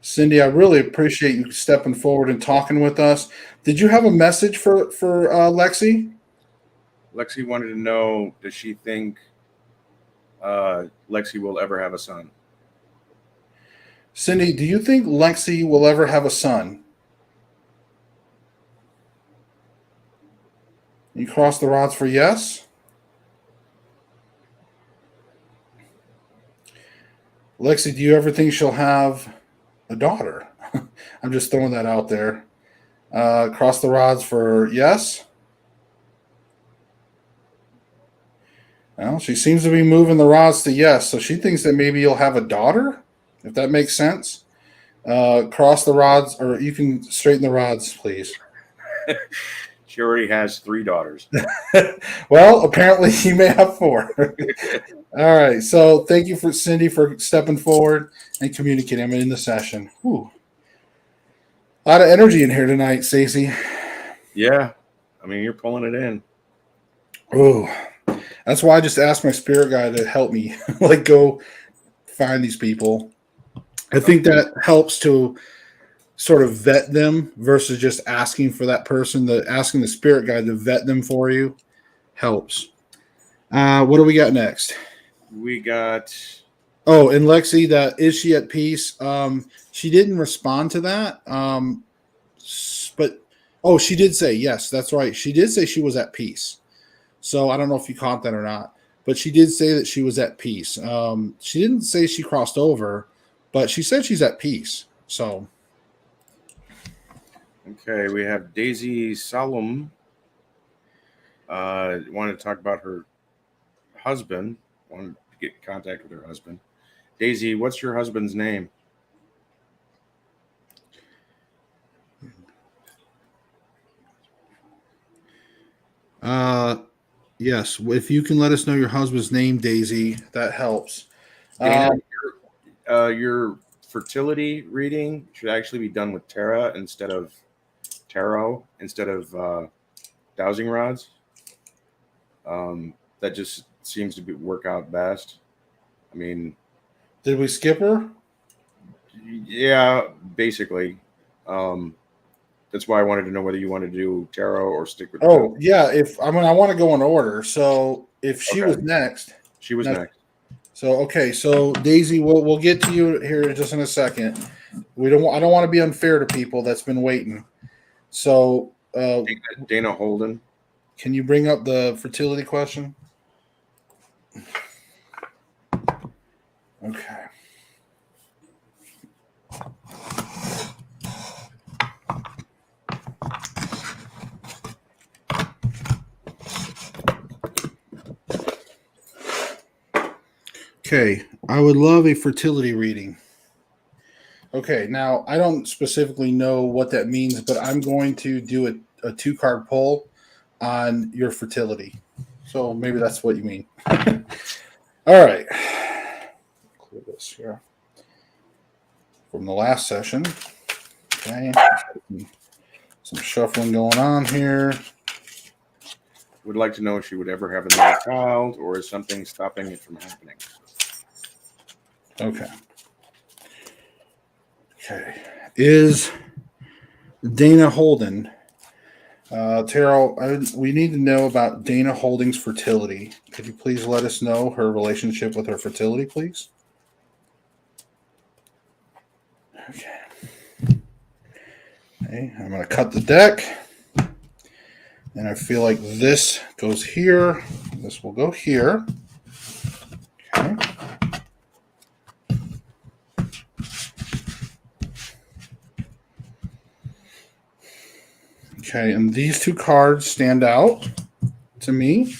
Cindy, I really appreciate you stepping forward and talking with us. Did you have a message for Lexi? Lexi wanted to know, does she think Lexi will ever have a son? Cindy, do you think Lexi will ever have a son? You cross the rods for yes? Lexi, do you ever think she'll have a daughter? I'm just throwing that out there. Cross the rods for yes? Well, she seems to be moving the rods to yes, so she thinks that maybe you'll have a daughter, if that makes sense. Cross the rods, or you can straighten the rods, please. She already has 3 daughters. Well, apparently you may have 4. All right. So thank you for Cindy for stepping forward and communicating. I'm in the session. Whew. A lot of energy in here tonight, Stacey. Yeah. I mean, you're pulling it in. Oh, that's why I just asked my spirit guide to help me, like, go find these people. I think that helps to sort of vet them versus just asking for that person. Asking the spirit guide to vet them for you helps. What do we got next? We got. Oh, and Lexi, that is she at peace? She didn't respond to that. But she did say yes. That's right. She did say she was at peace. So I don't know if you caught that or not, but she did say that she was at peace. She didn't say she crossed over, but she said she's at peace. So. Okay, we have Daisy Salom. Wanted to talk about her husband. Wanted to get in contact with her husband. Daisy, what's your husband's name? Yes. If you can let us know your husband's name, Daisy, that helps. Dana, your fertility reading should actually be done with tarot instead of dowsing rods. That just seems to work out best. I mean, did we skip her? Yeah, basically. That's why I wanted to know whether you wanted to do tarot or stick with. Yeah. I want to go in order. So if she was next, she was next. So okay, so Daisy, we'll get to you here just in a second. I don't want to be unfair to people that's been waiting. So Dana Holden, can you bring up the fertility question? Okay. Okay, I would love a fertility reading. Okay, now I don't specifically know what that means, but I'm going to do a 2-card pull on your fertility. So maybe that's what you mean. All right. Clear this here from the last session. Okay. Some shuffling going on here. Would like to know if she would ever have another child, or is something stopping it from happening? Okay. Is Dana Holden, Terrell, we need to know about Dana Holden's fertility. Could you please let us know her relationship with her fertility, please? Okay. Okay, I'm going to cut the deck. And I feel like this goes here. This will go here. Okay. Okay, and these two cards stand out to me.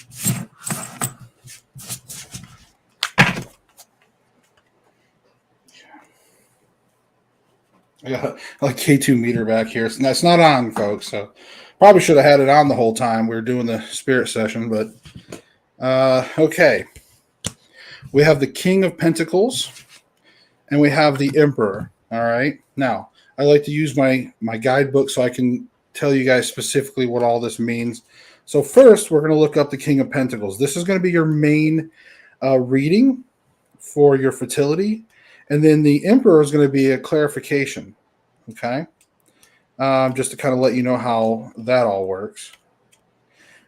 I got a K2 meter back here. It's not on, folks, so probably should have had it on the whole time we were doing the spirit session, but okay. We have the King of Pentacles, and we have the Emperor, all right? Now, I like to use my guidebook so I can tell you guys specifically what all this means. So first, we're going to look up the King of Pentacles. This is going to be your main reading for your fertility. And then the Emperor is going to be a clarification, okay? Just to kind of let you know how that all works.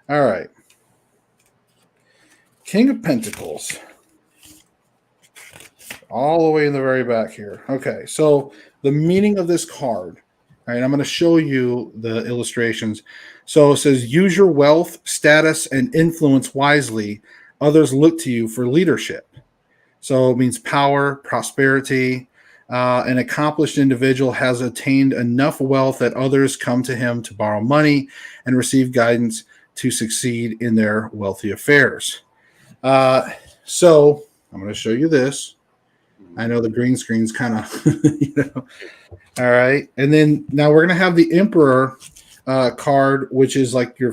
All right. King of Pentacles. All the way in the very back here. Okay, so the meaning of this card. All right, I'm going to show you the illustrations. So it says, use your wealth, status, and influence wisely. Others look to you for leadership. So it means power, prosperity. An accomplished individual has attained enough wealth that others come to him to borrow money and receive guidance to succeed in their wealthy affairs. So I'm going to show you this. I know the green screen's kind of, All right. And then now we're going to have the Emperor card, which is like your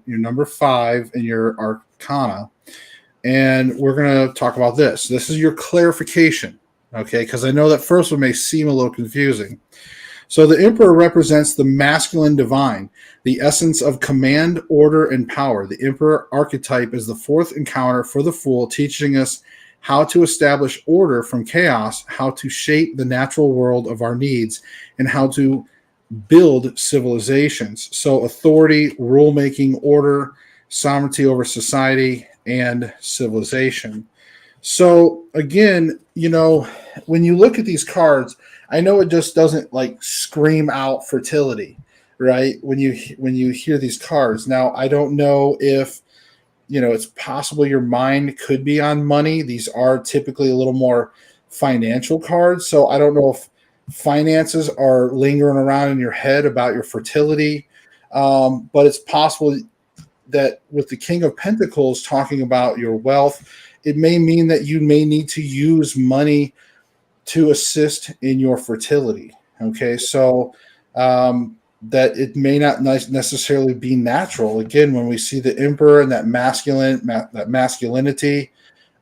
number 5 in your Arcana. And we're going to talk about this. This is your clarification, okay? Because I know that first one may seem a little confusing. So the Emperor represents the masculine divine, the essence of command, order, and power. The Emperor archetype is the 4th encounter for the Fool, teaching us how to establish order from chaos, how to shape the natural world of our needs, and how to build civilizations. So authority, rule-making, order, sovereignty over society, and civilization. So again, when you look at these cards, I know it just doesn't like scream out fertility, right? When you hear these cards. Now, I don't know if it's possible your mind could be on money. These are typically a little more financial cards. So I don't know if finances are lingering around in your head about your fertility. But it's possible that with the King of Pentacles talking about your wealth, it may mean that you may need to use money to assist in your fertility. Okay. So, that it may not necessarily be natural. Again, when we see the Emperor and that masculinity,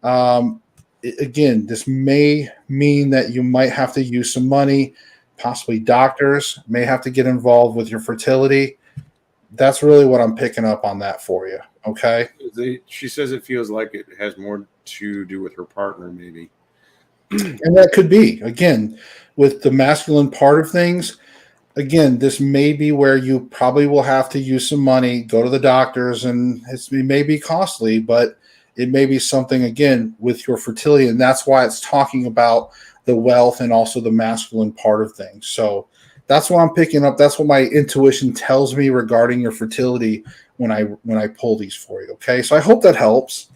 again, this may mean that you might have to use some money. Possibly doctors may have to get involved with your fertility. That's really what I'm picking up on that for you. Okay. She says it feels like it has more to do with her partner, maybe. And that could be, again, with the masculine part of things. Again, this may be where you probably will have to use some money, go to the doctors, and it may be costly, but it may be something, again, with your fertility. And that's why it's talking about the wealth and also the masculine part of things. So that's what I'm picking up. That's what my intuition tells me regarding your fertility when I pull these for you. Okay, so I hope that helps.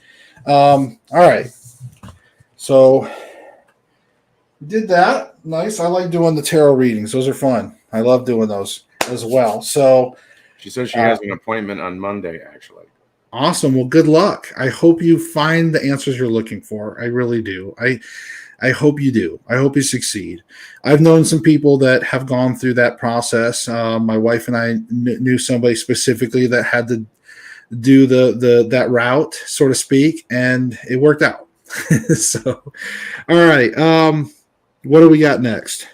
All right. So did that. Nice. I like doing the tarot readings. Those are fun. I love doing those as well. So she says she has an appointment on Monday, actually. Awesome. Well, good luck. I hope you find the answers you're looking for. I really do. I hope you do. I hope you succeed. I've known some people that have gone through that process. My wife and I knew somebody specifically that had to do that route, so to speak, and it worked out. So, all right. What do we got next?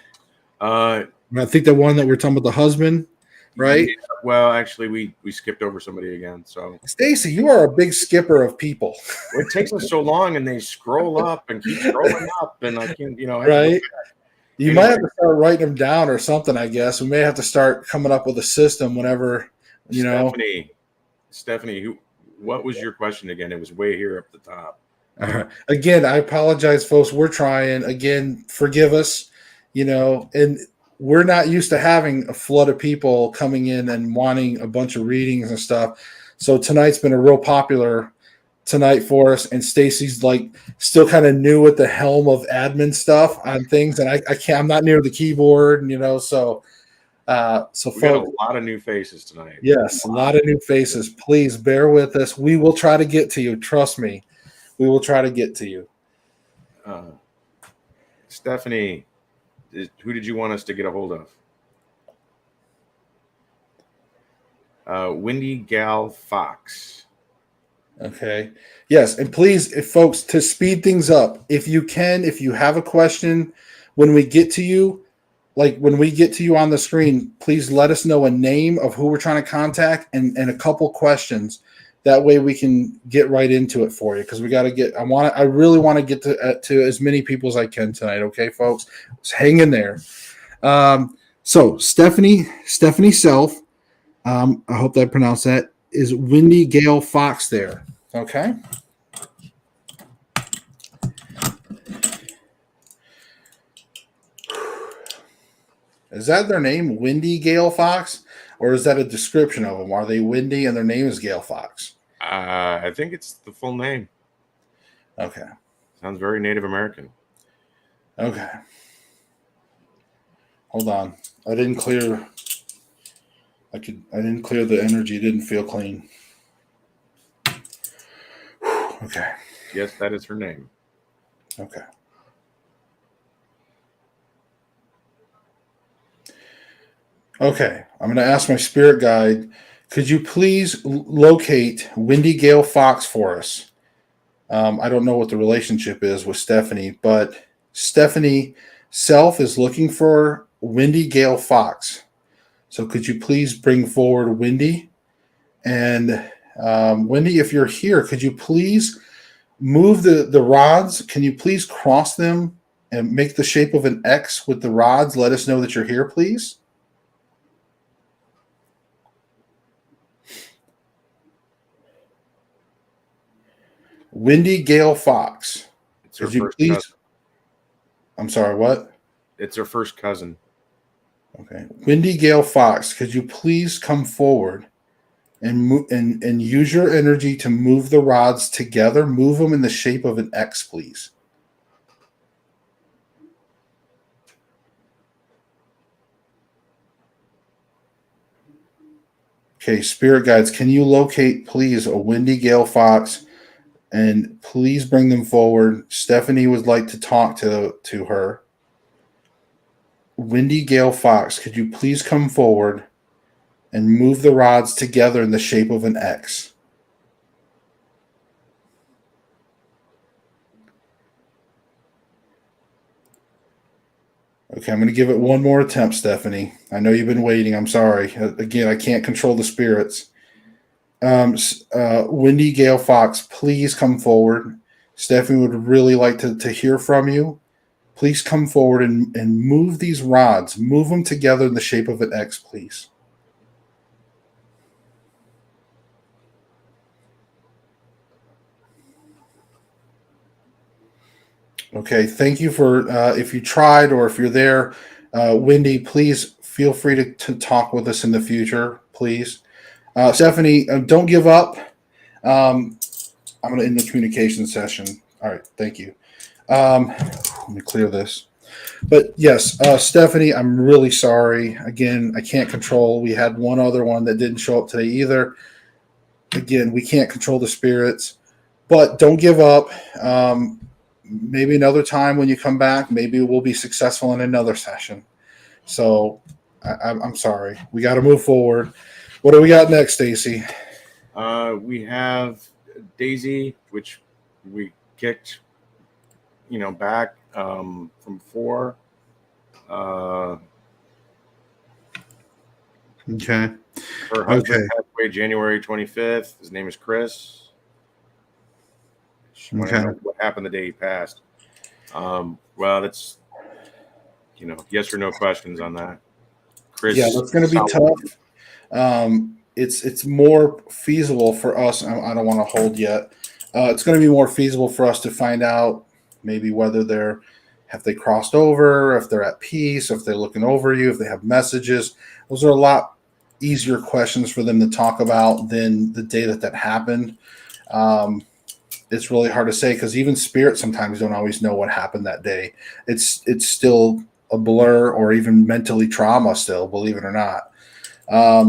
I think the one that we're talking about, the husband, right? Yeah, well, actually, we skipped over somebody again. So, Stacy, you are a big skipper of people. It takes us so long, and they scroll up and keep scrolling up, and I can't, right? You might have to start writing them down or something. I guess we may have to start coming up with a system whenever Stephanie, what was your question again? It was way here up the top. Again, I apologize, folks. We're trying. Again, forgive us. And we're not used to having a flood of people coming in and wanting a bunch of readings and stuff. So tonight's been a real popular tonight for us. And Stacy's like still kind of new at the helm of admin stuff on things, and I can't. I'm not near the keyboard, and so We got a folks, lot of new faces tonight. yes, a lot of new faces. Please bear with us. We will try to get to you. Trust me, we will try to get to you. Stephanie, who did you want us to get a hold of? Windy Gal Fox. Okay. Yes, and please, if folks, to speed things up, if you can, if you have a question, when we get to you, like when we get to you on the screen, please let us know a name of who we're trying to contact and a couple questions. That way we can get right into it for you, because we got to get. I really want to get to as many people as I can tonight. Okay, folks, just hang in there. So Stephanie Self, I hope that I pronounced that, is Windy Gale Fox there. Okay. Is that their name, Windy Gale Fox? Or is that a description of them? Are they windy and their name is Gale Fox? I think it's the full name. Okay. Sounds very Native American. Okay. Hold on. I didn't clear the energy. It didn't feel clean. Okay. Yes, that is her name. Okay. Okay. I'm going to ask my spirit guide. Could you please locate Windy Gale Fox for us? I don't know what the relationship is with Stephanie, but Stephanie Self is looking for Windy Gale Fox. So could you please bring forward Windy? And Wendy, if you're here, could you please move the rods? Can you please cross them and make the shape of an X with the rods? Let us know that you're here, please. Windy Gale Fox. It's her Could you first please? cousin. I'm sorry, what? It's her first cousin. Okay. Windy Gale Fox, could you please come forward and use your energy to move the rods together? Move them in the shape of an X, please. Okay, spirit guides, can you locate, please, a Windy Gale Fox, and please bring them forward? Stephanie would like to talk to her. Windy Gale Fox, could you please come forward and move the rods together in the shape of an X? Okay, I'm going to give it one more attempt, Stephanie. I know you've been waiting. I'm sorry. Again, I can't control the spirits. Windy Gale Fox, please come forward. Stephanie would really like to hear from you. Please come forward and move these rods. Move them together in the shape of an X, please. Okay, thank you for, if you tried or if you're there, Wendy, please feel free to talk with us in the future, please. Stephanie, don't give up. I'm going to end the communication session. All right, thank you. Let me clear this. But yes, Stephanie, I'm really sorry. Again, I can't control. We had one other one that didn't show up today either. Again, we can't control the spirits, but don't give up. Maybe another time when you come back, maybe we'll be successful in another session. So I'm sorry. We got to move forward. What do we got next, Stacy? We have Daisy, which we kicked, back from 4. Okay. Her husband passed away January 25th. His name is Chris. She wanted to know what happened the day he passed. Well, that's yes or no questions on that. Chris, yeah, that's going to be tough. It's more feasible for us. I don't want to hold yet. It's going to be more feasible for us to find out maybe whether they're have they crossed over, if they're at peace, if they're looking over you, if they have messages. Those are a lot easier questions for them to talk about than the day that happened. It's really hard to say because even spirits sometimes don't always know what happened that day. It's still a blur, or even mentally trauma still, believe it or not.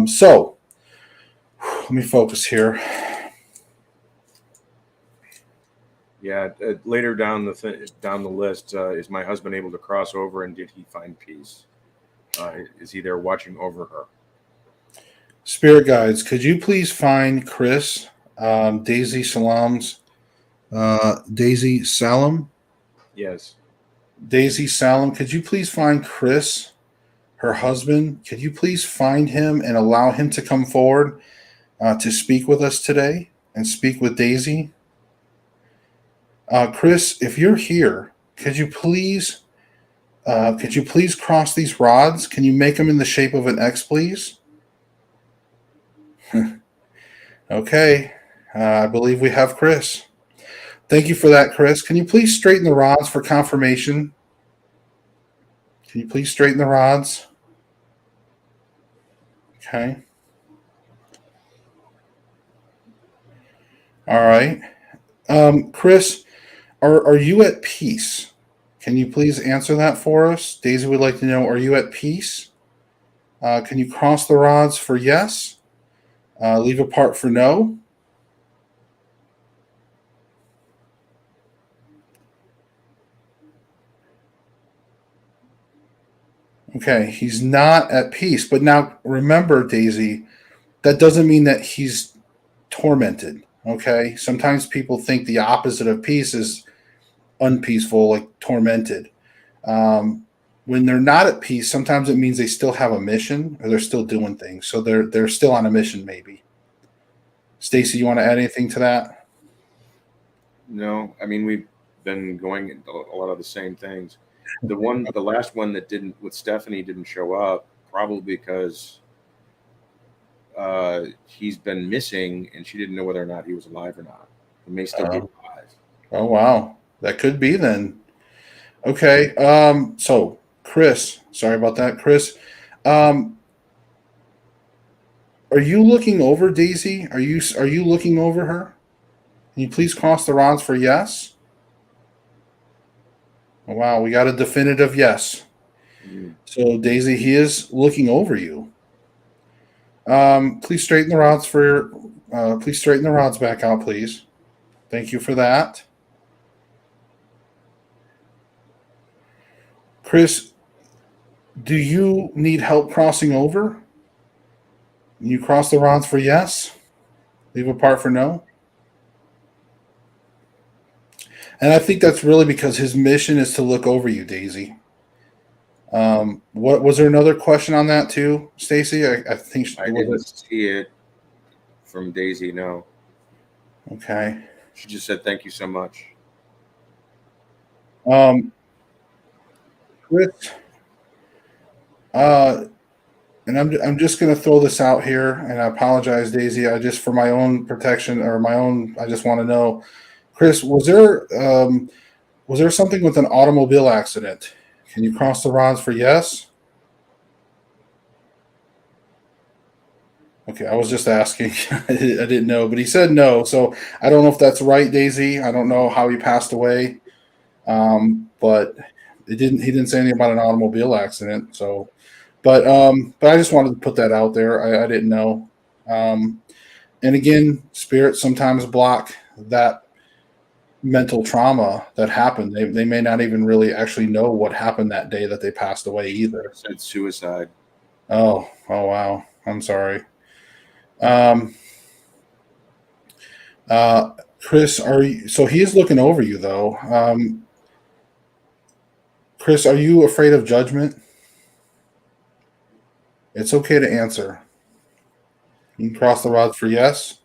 So let me focus here. Yeah, later down the list, is my husband able to cross over, and did he find peace? Is he there watching over her? Spirit guides, could you please find Chris, Daisy Salam's, Daisy Salam? Yes. Daisy Salam, could you please find Chris, her husband? Could you please find him and allow him to come forward to speak with us today and speak with Daisy? Chris, if you're here, could you please cross these rods? Can you make them in the shape of an X, please? Okay, I believe we have Chris. Thank you for that, Chris. Can you please straighten the rods for confirmation? Can you please straighten the rods? Okay. All right. Chris, are you at peace? Can you please answer that for us? Daisy would like to know, are you at peace? Can you cross the rods for yes? Leave a part for no? Okay, he's not at peace. But now remember, Daisy, that doesn't mean that he's tormented. Okay, sometimes people think the opposite of peace is unpeaceful, like tormented. Um, when they're not at peace, sometimes it means they still have a mission or they're still doing things. So they're still on a mission, maybe. Stacy, you want to add anything to that? No, I mean, we've been going a lot of the same things. The last one that didn't with Stephanie didn't show up, probably because he's been missing, and she didn't know whether or not he was alive or not. He may still be alive. Oh wow, that could be then. Okay. So Chris, sorry about that, Chris. Um, are you looking over Daisy? Are you looking over her? Can you please cross the rods for yes? Oh, wow, we got a definitive yes. So Daisy, he is looking over you. Please straighten the rods for. Please straighten the rods back out, please. Thank you for that. Chris, do you need help crossing over? You cross the rods for yes. Leave a part for no. And I think that's really because his mission is to look over you, Daisy. What was there another question on that too, Stacy? I think I didn't see it from Daisy. No. Okay. She just said thank you so much. Chris, and I'm just going to throw this out here, and I apologize, Daisy. I just for my own protection or my own, I just want to know, Chris, was there something with an automobile accident? Can you cross the rods for yes? Okay, I was just asking. I didn't know, but he said no. So I don't know if that's right, Daisy. I don't know how he passed away, but it didn't. He didn't say anything about an automobile accident. So, but I just wanted to put that out there. I didn't know. And again, spirits sometimes block that mental trauma that happened. They may not even really actually know what happened that day that they passed away either. Said suicide. Oh wow. I'm sorry. Um, Chris, so he is looking over you though. Chris, are you afraid of judgment? It's okay to answer. You can cross the rods for yes.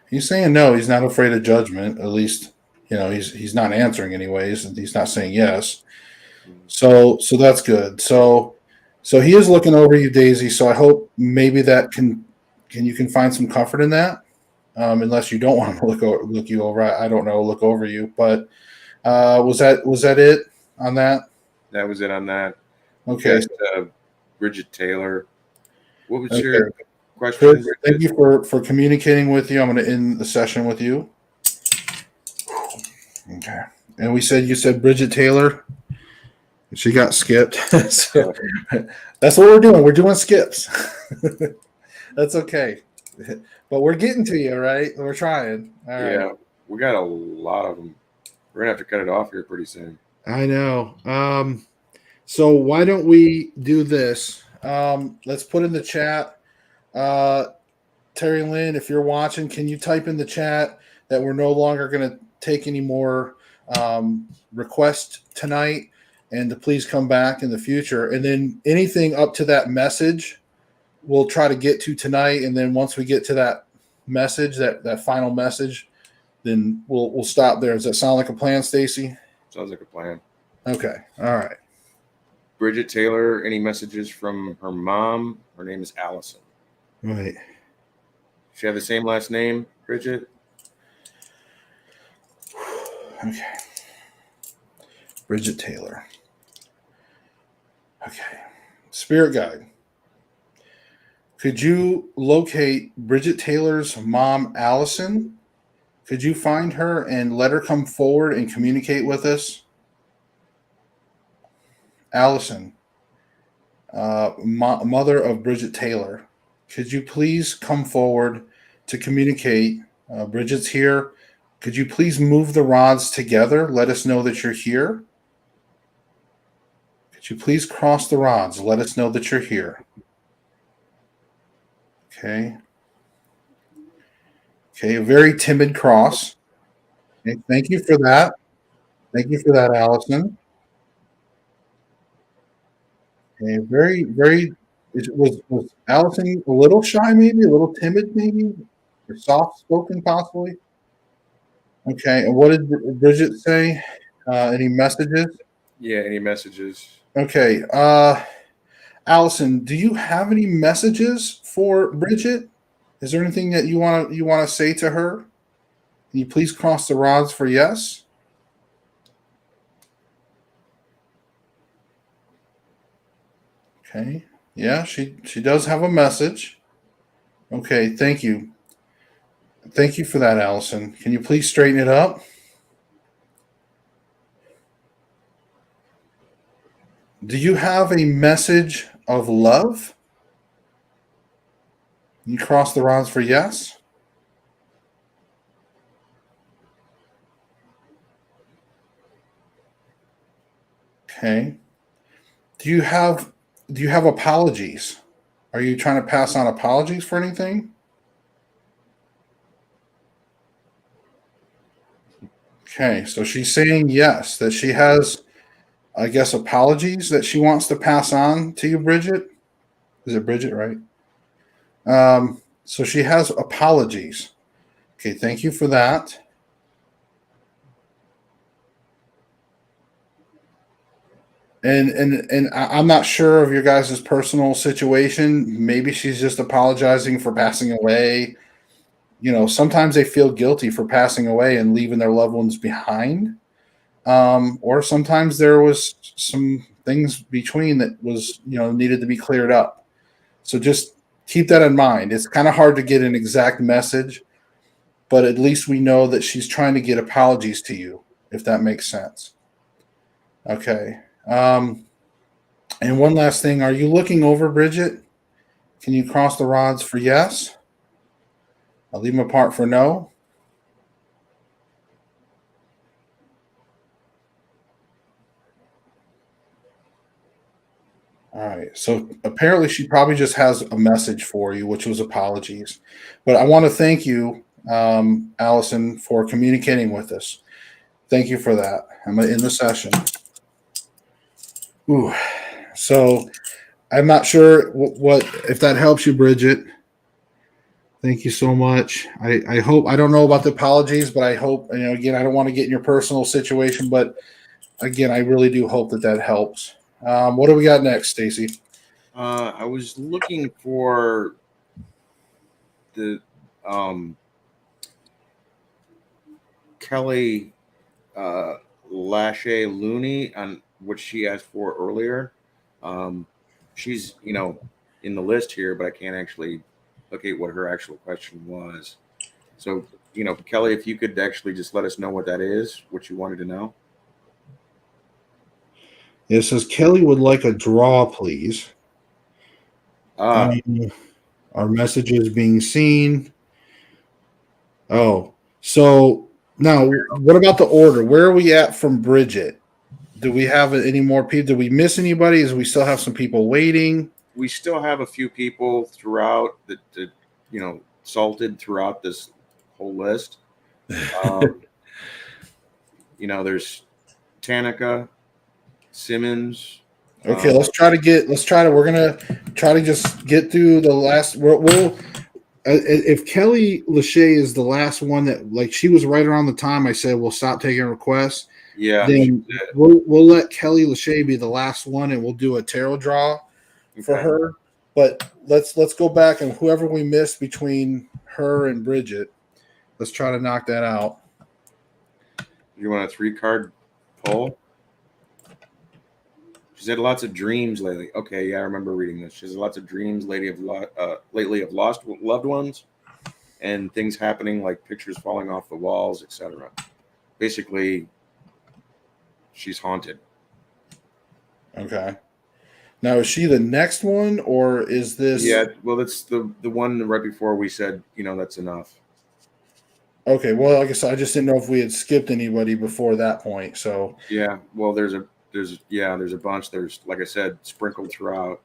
He's saying no. He's not afraid of judgment. At least, he's not answering anyways, and he's not saying yes. So that's good. So he is looking over you, Daisy. So I hope maybe that can you can find some comfort in that. unless you don't want them to look you over. I don't know, look over you. But was that it on that? That was it on that. Okay. Bridget Taylor. What was Okay. your Chris, question? thank you for communicating with you. I'm going to end the session with you. Okay. And you said Bridget Taylor. She got skipped. So, that's what we're doing. We're doing skips. That's okay. But we're getting to you, right? We're trying. All right. Yeah, we got a lot of them. We're gonna have to cut it off here pretty soon. I know. So why don't we do this? Let's put in the chat. Terry Lynn, if you're watching, can you type in the chat that we're no longer going to take any more requests tonight and to please come back in the future? And then anything up to that message, we'll try to get to tonight. And then once we get to that message, that final message, then we'll stop there. Does that sound like a plan, Stacy? Sounds like a plan. Okay. All right. Bridget Taylor, any messages from her mom? Her name is Allison. Right. She have the same last name, Bridget? Okay. Bridget Taylor. Okay. Spirit guide. Could you locate Bridget Taylor's mom, Allison? Could you find her and let her come forward and communicate with us? Allison, mother of Bridget Taylor, could you please come forward to communicate? Bridget's here. Could you please move the rods together? Let us know that you're here. Could you please cross the rods? Let us know that you're here. Okay. Okay, a very timid cross. Okay, thank you for that. Thank you for that, Allison. Okay, very, very. Was Allison a little shy, maybe a little timid, maybe, or soft-spoken, possibly? Okay, and what did Bridget say? Any messages? Yeah, any messages? Okay, Allison, do you have any messages for Bridget? Is there anything that you want to say to her? Can you please cross the rods for yes? Okay, yeah, she does have a message. Okay, thank you. Thank you for that, Allison. Can you please straighten it up? Do you have a message of love? You cross the rods for yes? Okay. Do you have apologies? Are you trying to pass on apologies for anything? Okay, so she's saying yes, that she has, I guess, apologies that she wants to pass on to you, Bridget. Is it Bridget, right? So she has apologies. Okay, thank you for that. And I'm not sure of your guys' personal situation. Maybe she's just apologizing for passing away. You know, sometimes they feel guilty for passing away and leaving their loved ones behind. Or sometimes there was some things between that was, needed to be cleared up. So just keep that in mind. It's kind of hard to get an exact message, but at least we know that she's trying to get apologies to you, if that makes sense. Okay. And one last thing, are you looking over, Bridget? Can you cross the rods for yes? I'll leave them apart for no. All right. So apparently she probably just has a message for you, which was apologies. But I want to thank you, Allison, for communicating with us. Thank you for that. I'm going to end the session. Ooh. So I'm not sure what if that helps you, Bridget. Thank you so much. I hope, I don't know about the apologies, but I hope, again, I don't want to get in your personal situation, but again, I really do hope that helps. What do we got next, Stacy? I was looking for the Kelly Lachey Looney on what she asked for earlier. She's, in the list here, but I can't actually locate what her actual question was. So, Kelly, if you could actually just let us know what that is, what you wanted to know. It says Kelly would like a draw, please. Ah, Our message is being seen. Oh, so now what about the order? Where are we at from Bridget? Do we have any more people? Did we miss anybody? Is we still have some people waiting? we still have a few people throughout that salted throughout this whole list. Um, there's Tanika, Simmons. Okay, we're gonna try to just get through the last. We'll if Kelly Lachey is the last one that, like, she was right around the time I said we'll stop taking requests. Yeah, Then we'll let Kelly Lachey be the last one, and we'll do a tarot draw for her. But let's go back, and whoever we missed between her and Bridget, let's try to knock that out. You want a 3-card pull? She's had lots of dreams lately. Okay, yeah, I remember reading this. She's had lots of dreams lately of lost loved ones and things happening, like pictures falling off the walls, etc. Basically, she's haunted. Okay. Now, is she the next one, or is this? Yeah, well, that's the one right before we said, that's enough. Okay, well, I guess I just didn't know if we had skipped anybody before that point. So yeah, well, there's a bunch. There's, like I said, sprinkled throughout.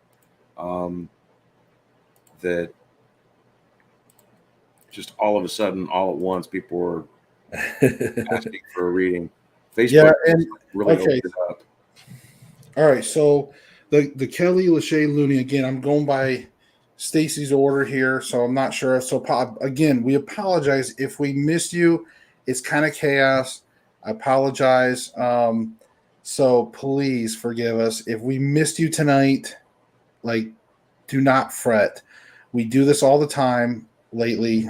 That just all of a sudden, all at once, people were asking for a reading. Facebook really opened it up. All right, so the Kelly Lachey Looney, again, I'm going by Stacy's order here, so I'm not sure. So again, we apologize if we missed you. It's kind of chaos. I apologize. So please forgive us if we missed you tonight. Like, do not fret. We do this all the time lately.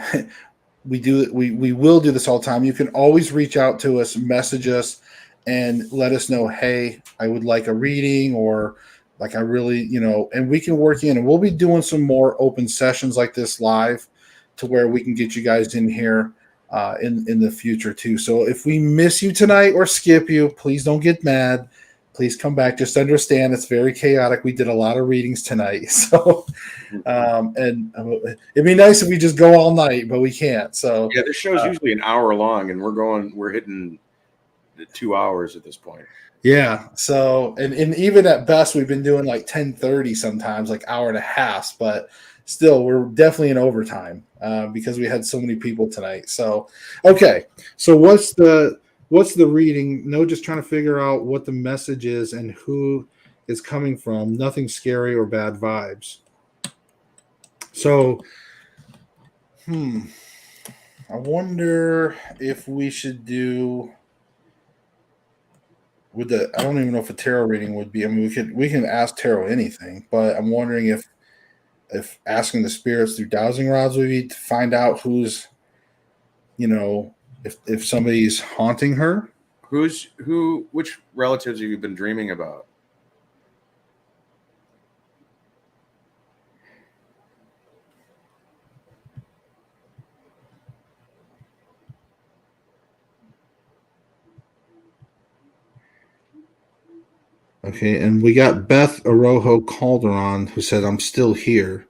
We will do this all the time. You can always reach out to us, message us, and let us know, hey, I would like a reading, or like, I really, and we can work in, and we'll be doing some more open sessions like this live to where we can get you guys in here in the future too. So if we miss you tonight or skip you, please don't get mad. Please come back. Just understand it's very chaotic. We did a lot of readings tonight. So, and it'd be nice if we just go all night, but we can't. So yeah, this show's usually an hour long, and we're hitting the 2 hours at this point. Yeah. So, and even at best, we've been doing like 10:30 sometimes, like hour and a half, but still, we're definitely in overtime because we had so many people tonight. So, okay. So what's the reading? No, just trying to figure out what the message is and who is coming from. Nothing scary or bad vibes. So, I wonder if we should do I don't even know if a tarot reading would be. I mean, we can ask tarot anything, but I'm wondering if asking the spirits through dowsing rods would be to find out who's, if somebody's haunting her. Which relatives have you been dreaming about? Okay, and we got Beth Arojo Calderon, who said, I'm still here.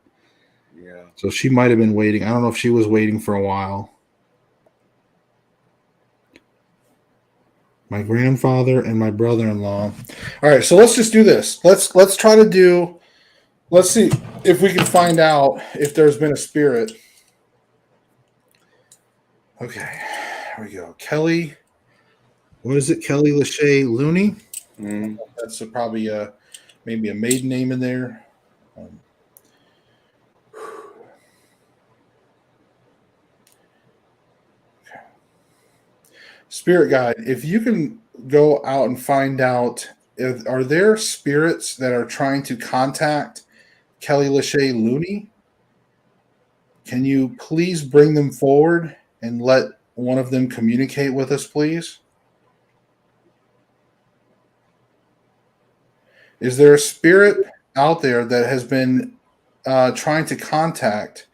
Yeah. So she might have been waiting. I don't know if she was waiting for a while. My grandfather and my brother-in-law. All right, so let's just do this. Let's see if we can find out if there's been a spirit. Okay, here we go. Kelly, what is it? Kelly Lachey Looney? That's probably maybe a maiden name in there. Okay. Spirit guide, if you can go out and find out, are there spirits that are trying to contact Kelly Lachey Looney? Can you please bring them forward and let one of them communicate with us, please? Is there a spirit out there that has been trying to contact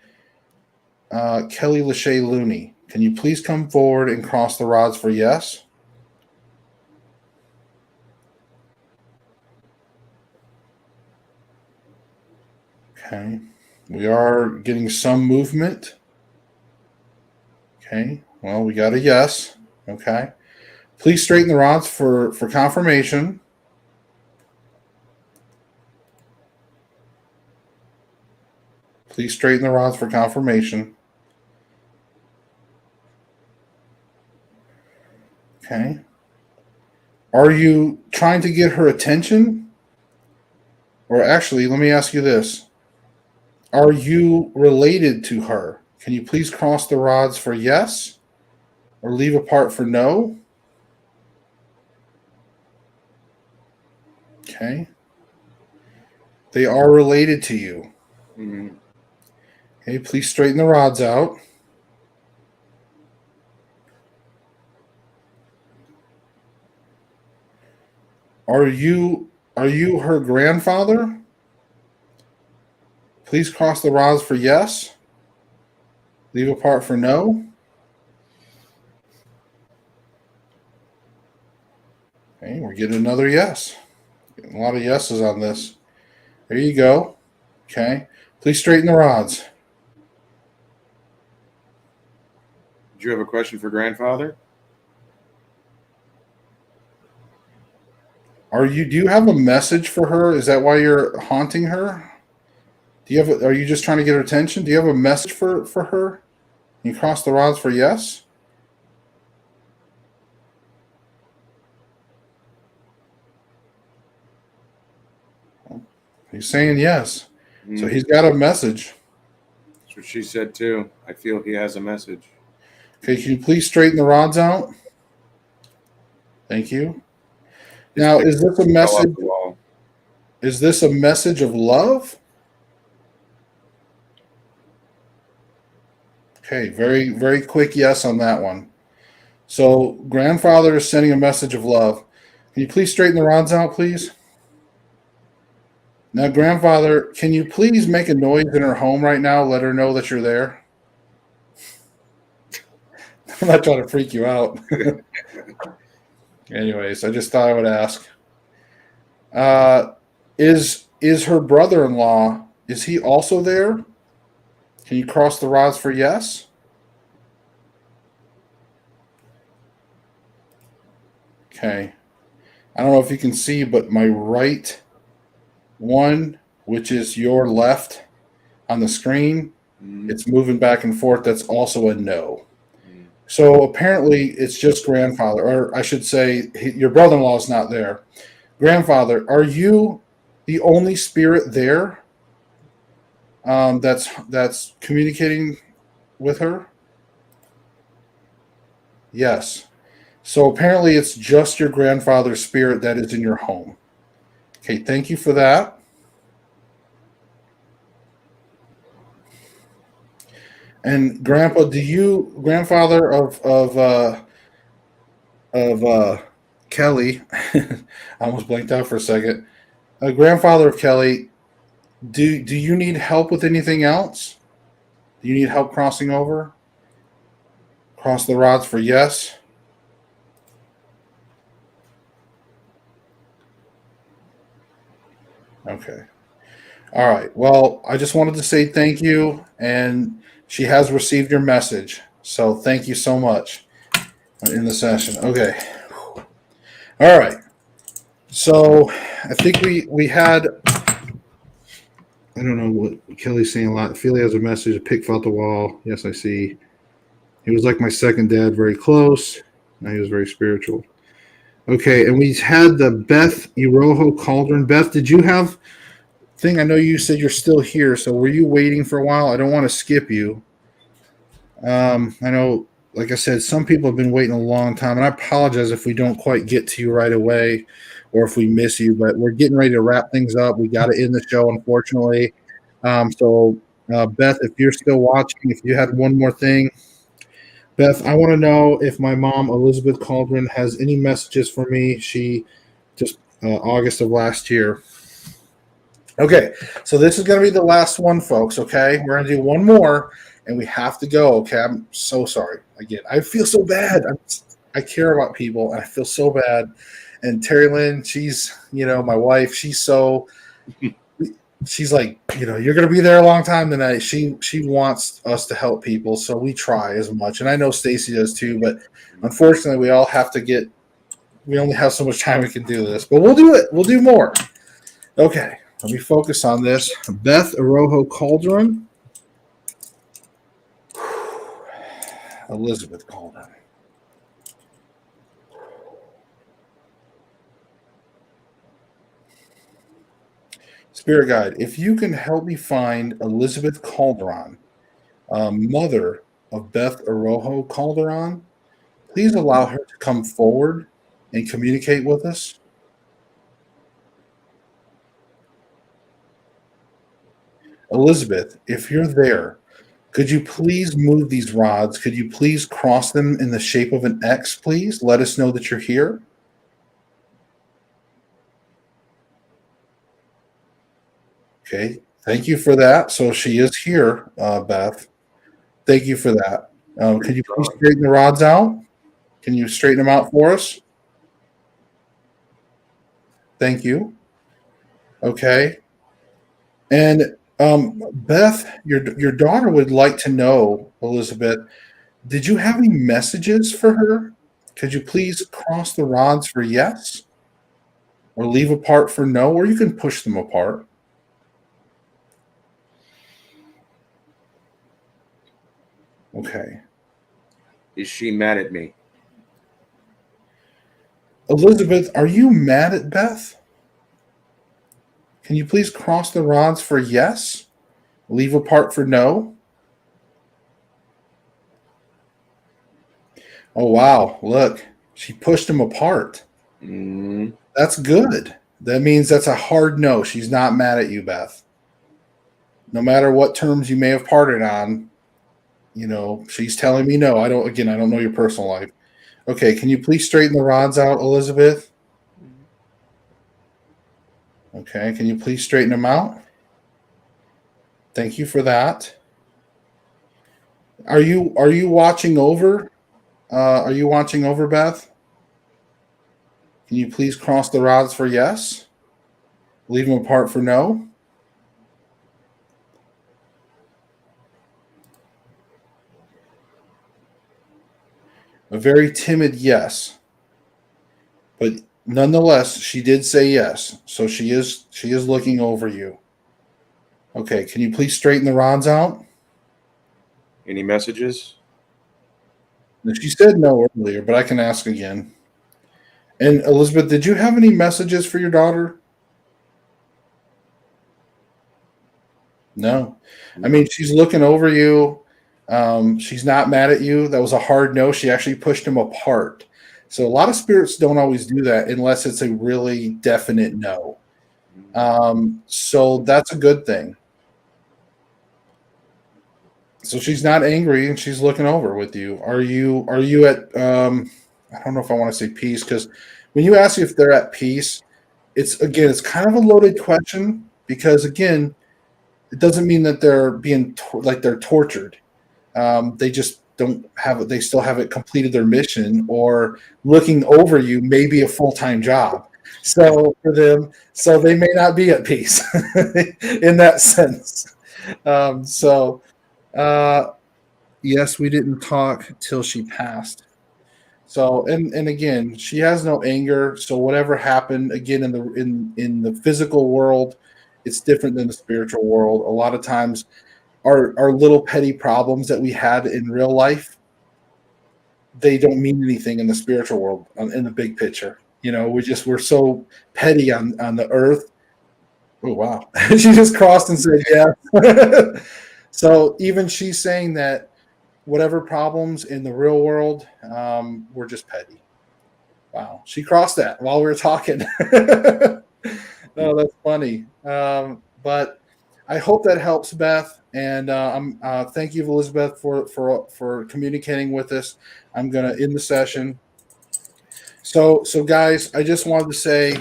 Kelly Lachey Looney? Can you please come forward and cross the rods for yes? Okay. We are getting some movement. Okay. Well, we got a yes. Okay. Please straighten the rods for confirmation. Please straighten the rods for confirmation. Okay. Are you trying to get her attention? Or actually, let me ask you this. Are you related to her? Can you please cross the rods for yes? Or leave a part for no? Okay. They are related to you. Mm-hmm. Okay, please straighten the rods out. Are you her grandfather? Please cross the rods for yes. Leave a part for no. Okay, we're getting another yes. Getting a lot of yeses on this. There you go. Okay. Please straighten the rods. Did you have a question for grandfather? Do you have a message for her? Is that why you're haunting her? Are you just trying to get her attention? Do you have a message for her? Can you cross the rods for yes? He's saying yes. Mm-hmm. So he's got a message. That's what she said too. I feel he has a message. Okay, can you please straighten the rods out? Thank you. Now, is this a message? Is this a message of love? Okay, very, very quick yes on that one. So, grandfather is sending a message of love. Can you please straighten the rods out, please? Now, grandfather, can you please make a noise in her home right now? Let her know that you're there. I'm not trying to freak you out. Anyways, I just thought I would ask. Is her brother-in-law, is he also there? Can you cross the rods for yes? Okay. I don't know if you can see, but my right one, which is your left on the screen, it's moving back and forth. That's also a no. So apparently it's just grandfather, or I should say your brother-in-law is not there. Grandfather, are you the only spirit there that's communicating with her? Yes. So apparently it's just your grandfather's spirit that is in your home. Okay, thank you for that. And Grandpa, grandfather of Kelly, I almost blanked out for a second. Grandfather of Kelly, do you need help with anything else? Do you need help crossing over? Cross the rods for yes. Okay. All right. Well, I just wanted to say thank you, and she has received your message. So thank you so much in the session. Okay. All right. So I think we had, I don't know what Kelly's saying a lot. Feely has a message. A pig fell off the wall. Yes, I see. He was like my second dad, very close. Now he was very spiritual. Okay, and we had the Beth Iroho Cauldron. Beth, did you have thing? I know you said you're still here, so were you waiting for a while? I don't want to skip you. I know, like I said, some people have been waiting a long time, and I apologize if we don't quite get to you right away or if we miss you, but we're getting ready to wrap things up. We got to end the show, unfortunately. So, Beth, if you're still watching, if you had one more thing, Beth, I want to know if my mom, Elizabeth Cauldron, has any messages for me. She just August of last year. Okay, so this is going to be the last one, folks. Okay, we're going to do one more, and we have to go. Okay, I'm so sorry. Again, I feel so bad. I care about people, and I feel so bad. And Terry Lynn, she's my wife. She's like, you're going to be there a long time tonight. She wants us to help people, so we try as much. And I know Stacy does too, but unfortunately, we all have to get. We only have so much time we can do this, but we'll do it. We'll do more. Okay, let me focus on this. Beth Arojo Cauldron. Elizabeth Cauldron. Spirit Guide, if you can help me find Elizabeth Cauldron, mother of Beth Arojo Calderon, please allow her to come forward and communicate with us. Elizabeth, if you're there, could you please move these rods? Could you please cross them in the shape of an X, please? Let us know that you're here. Okay, thank you for that. So she is here, Beth. Thank you for that. Can you please straighten the rods out? Can you straighten them out for us? Thank you. Okay. And Beth, your daughter would like to know, Elizabeth, did you have any messages for her? Could you please cross the rods for yes? Or leave apart for no? Or you can push them apart. Okay. Is she mad at me? Elizabeth, are you mad at Beth? Can you please cross the rods for yes? Leave apart for no? Oh, wow. Look, she pushed them apart. That's good. That means that's a hard no. She's not mad at you, Beth. No matter what terms you may have parted on, she's telling me no. I don't know your personal life. Okay, can you please straighten the rods out, Elizabeth? Okay, can you please straighten them out? Thank you for that. Are you watching over? Are you watching over, Beth? Can you please cross the rods for yes? Leave them apart for no? A very timid yes. But nonetheless, she did say yes. So she is looking over you. Okay, can you please straighten the rods out? Any messages? She said no earlier, but I can ask again. And Elizabeth, did you have any messages for your daughter? No. I mean, she's looking over you. She's not mad at you. That was a hard no. She actually pushed him apart. So a lot of spirits don't always do that unless it's a really definite no. So that's a good thing. So she's not angry and she's looking over with you. Are you at I don't know if I want to say peace, because when you ask if they're at peace, it's kind of a loaded question, because again, it doesn't mean that they're being like they're tortured. They just don't have it. They still haven't completed their mission, or looking over you may be a full-time job. So for them, so they may not be at peace in that sense. So yes, we didn't talk till she passed. So and again, she has no anger. So whatever happened again in the physical world, it's different than the spiritual world. A lot of times, our little petty problems that we had in real life, they don't mean anything in the spiritual world, in the big picture. We're so petty on the earth. Oh wow, she just crossed and said yeah. So even she's saying that whatever problems in the real world, we're just petty. Wow, she crossed that while we were talking. Oh, that's funny. But I hope that helps, Beth. And I'm thank you, Elizabeth, for communicating with us. I'm gonna end the session. So guys, I just wanted to say,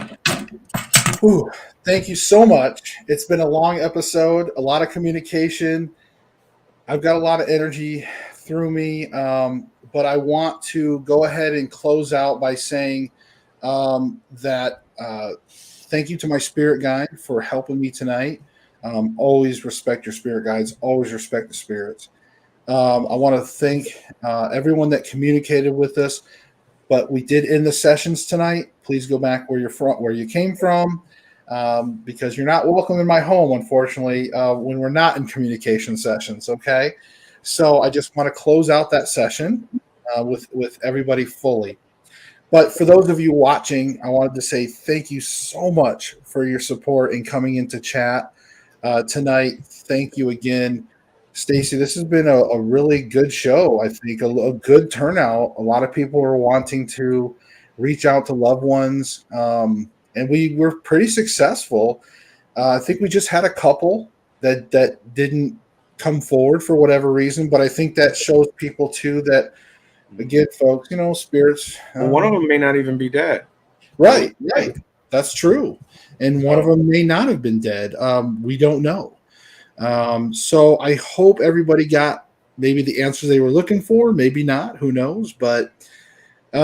whew, thank you so much. It's been a long episode, a lot of communication. I've got a lot of energy through me, but I want to go ahead and close out by saying that thank you to my spirit guide for helping me tonight. Always respect your spirit guides. Always respect the spirits. I want to thank everyone that communicated with us. But we did end the sessions tonight. Please go back where you're from, where you came from, because you're not welcome in my home, unfortunately, when we're not in communication sessions. Okay, so I just want to close out that session with everybody fully. But for those of you watching, I wanted to say thank you so much for your support and coming into chat tonight. Thank you again. Stacy, this has been a really good show. I think a good turnout. A lot of people were wanting to reach out to loved ones, and we were pretty successful. I think we just had a couple that didn't come forward for whatever reason, but I think that shows people too that, again, folks, spirits. Well, one of them may not even be dead. Right. That's true, and one of them may not have been dead. We don't know. So I hope everybody got maybe the answers they were looking for, maybe not, who knows. But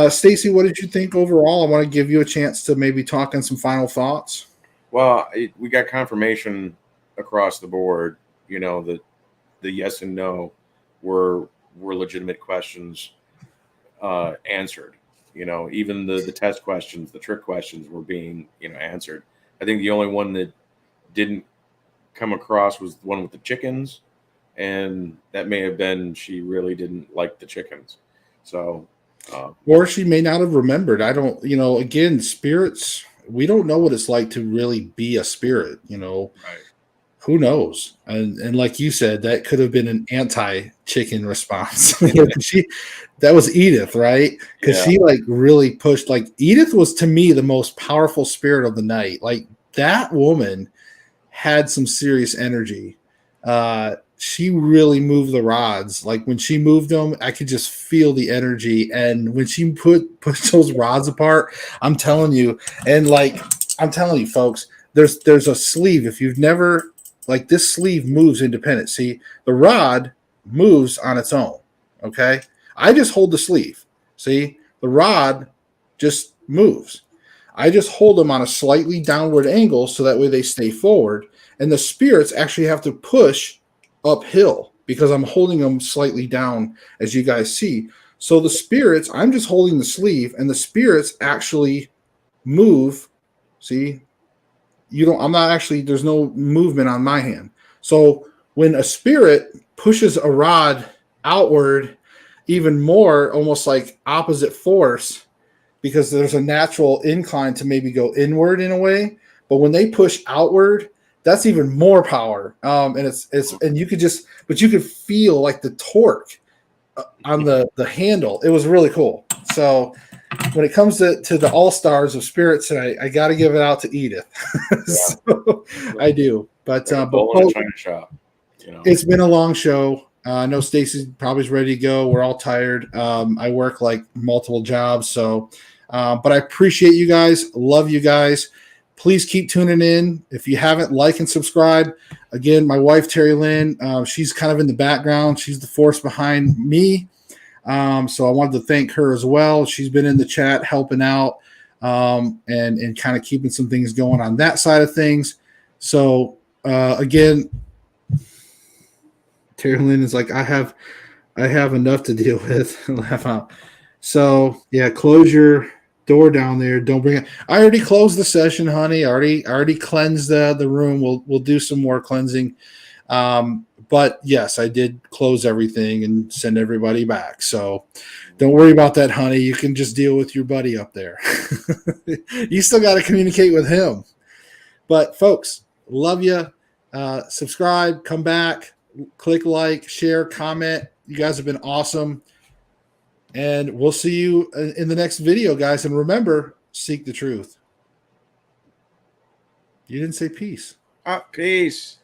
Stacy, what did you think overall? I want to give you a chance to maybe talk on some final thoughts. Well, we got confirmation across the board, that the yes and no were legitimate questions answered. Even the test questions, the trick questions were being, answered. I think the only one that didn't come across was the one with the chickens, and that may have been she really didn't like the chickens. So or she may not have remembered. I don't, again, spirits, we don't know what it's like to really be a spirit, right. Who knows? And like you said, that could have been an anti-chicken response. That was Edith, right? Because she really pushed. Like, Edith was, to me, the most powerful spirit of the night. Like, that woman had some serious energy. She really moved the rods. Like, when she moved them, I could just feel the energy. And when she pushed those rods apart, I'm telling you, folks, there's a sleeve. If you've never, like, this sleeve moves independent. See, the rod moves on its own. Okay, I just hold the sleeve. See, the rod just moves. I just hold them on a slightly downward angle so that way they stay forward. And the spirits actually have to push uphill because I'm holding them slightly down, as you guys see. So the spirits, I'm just holding the sleeve, and the spirits actually move. See, I'm not actually, there's no movement on my hand. So when a spirit pushes a rod outward even more, almost like opposite force, because there's a natural incline to maybe go inward in a way, but when they push outward, that's even more power. And and you could feel like the torque on the handle. It was really cool. So when it comes to the all-stars of spirits tonight, I got to give it out to Edith. So, I do. But China shop. It's been a long show. I know Stacy's probably ready to go. We're all tired. I work like multiple jobs, so but I appreciate you guys. Love you guys. Please keep tuning in. If you haven't, like and subscribe. Again, my wife Terry Lynn, she's kind of in the background. She's the force behind me. So I wanted to thank her as well. She's been in the chat helping out and kind of keeping some things going on that side of things. So again, Terry Lynn is like, I have enough to deal with. Laugh out. So yeah, close your door down there. Don't bring it. I already closed the session, honey. I already cleansed the room. We'll do some more cleansing. But yes, I did close everything and send everybody back. So don't worry about that, honey. You can just deal with your buddy up there. You still got to communicate with him. But folks, love you. Subscribe, come back, click like, share, comment. You guys have been awesome. And we'll see you in the next video, guys. And remember, seek the truth. You didn't say peace. Peace.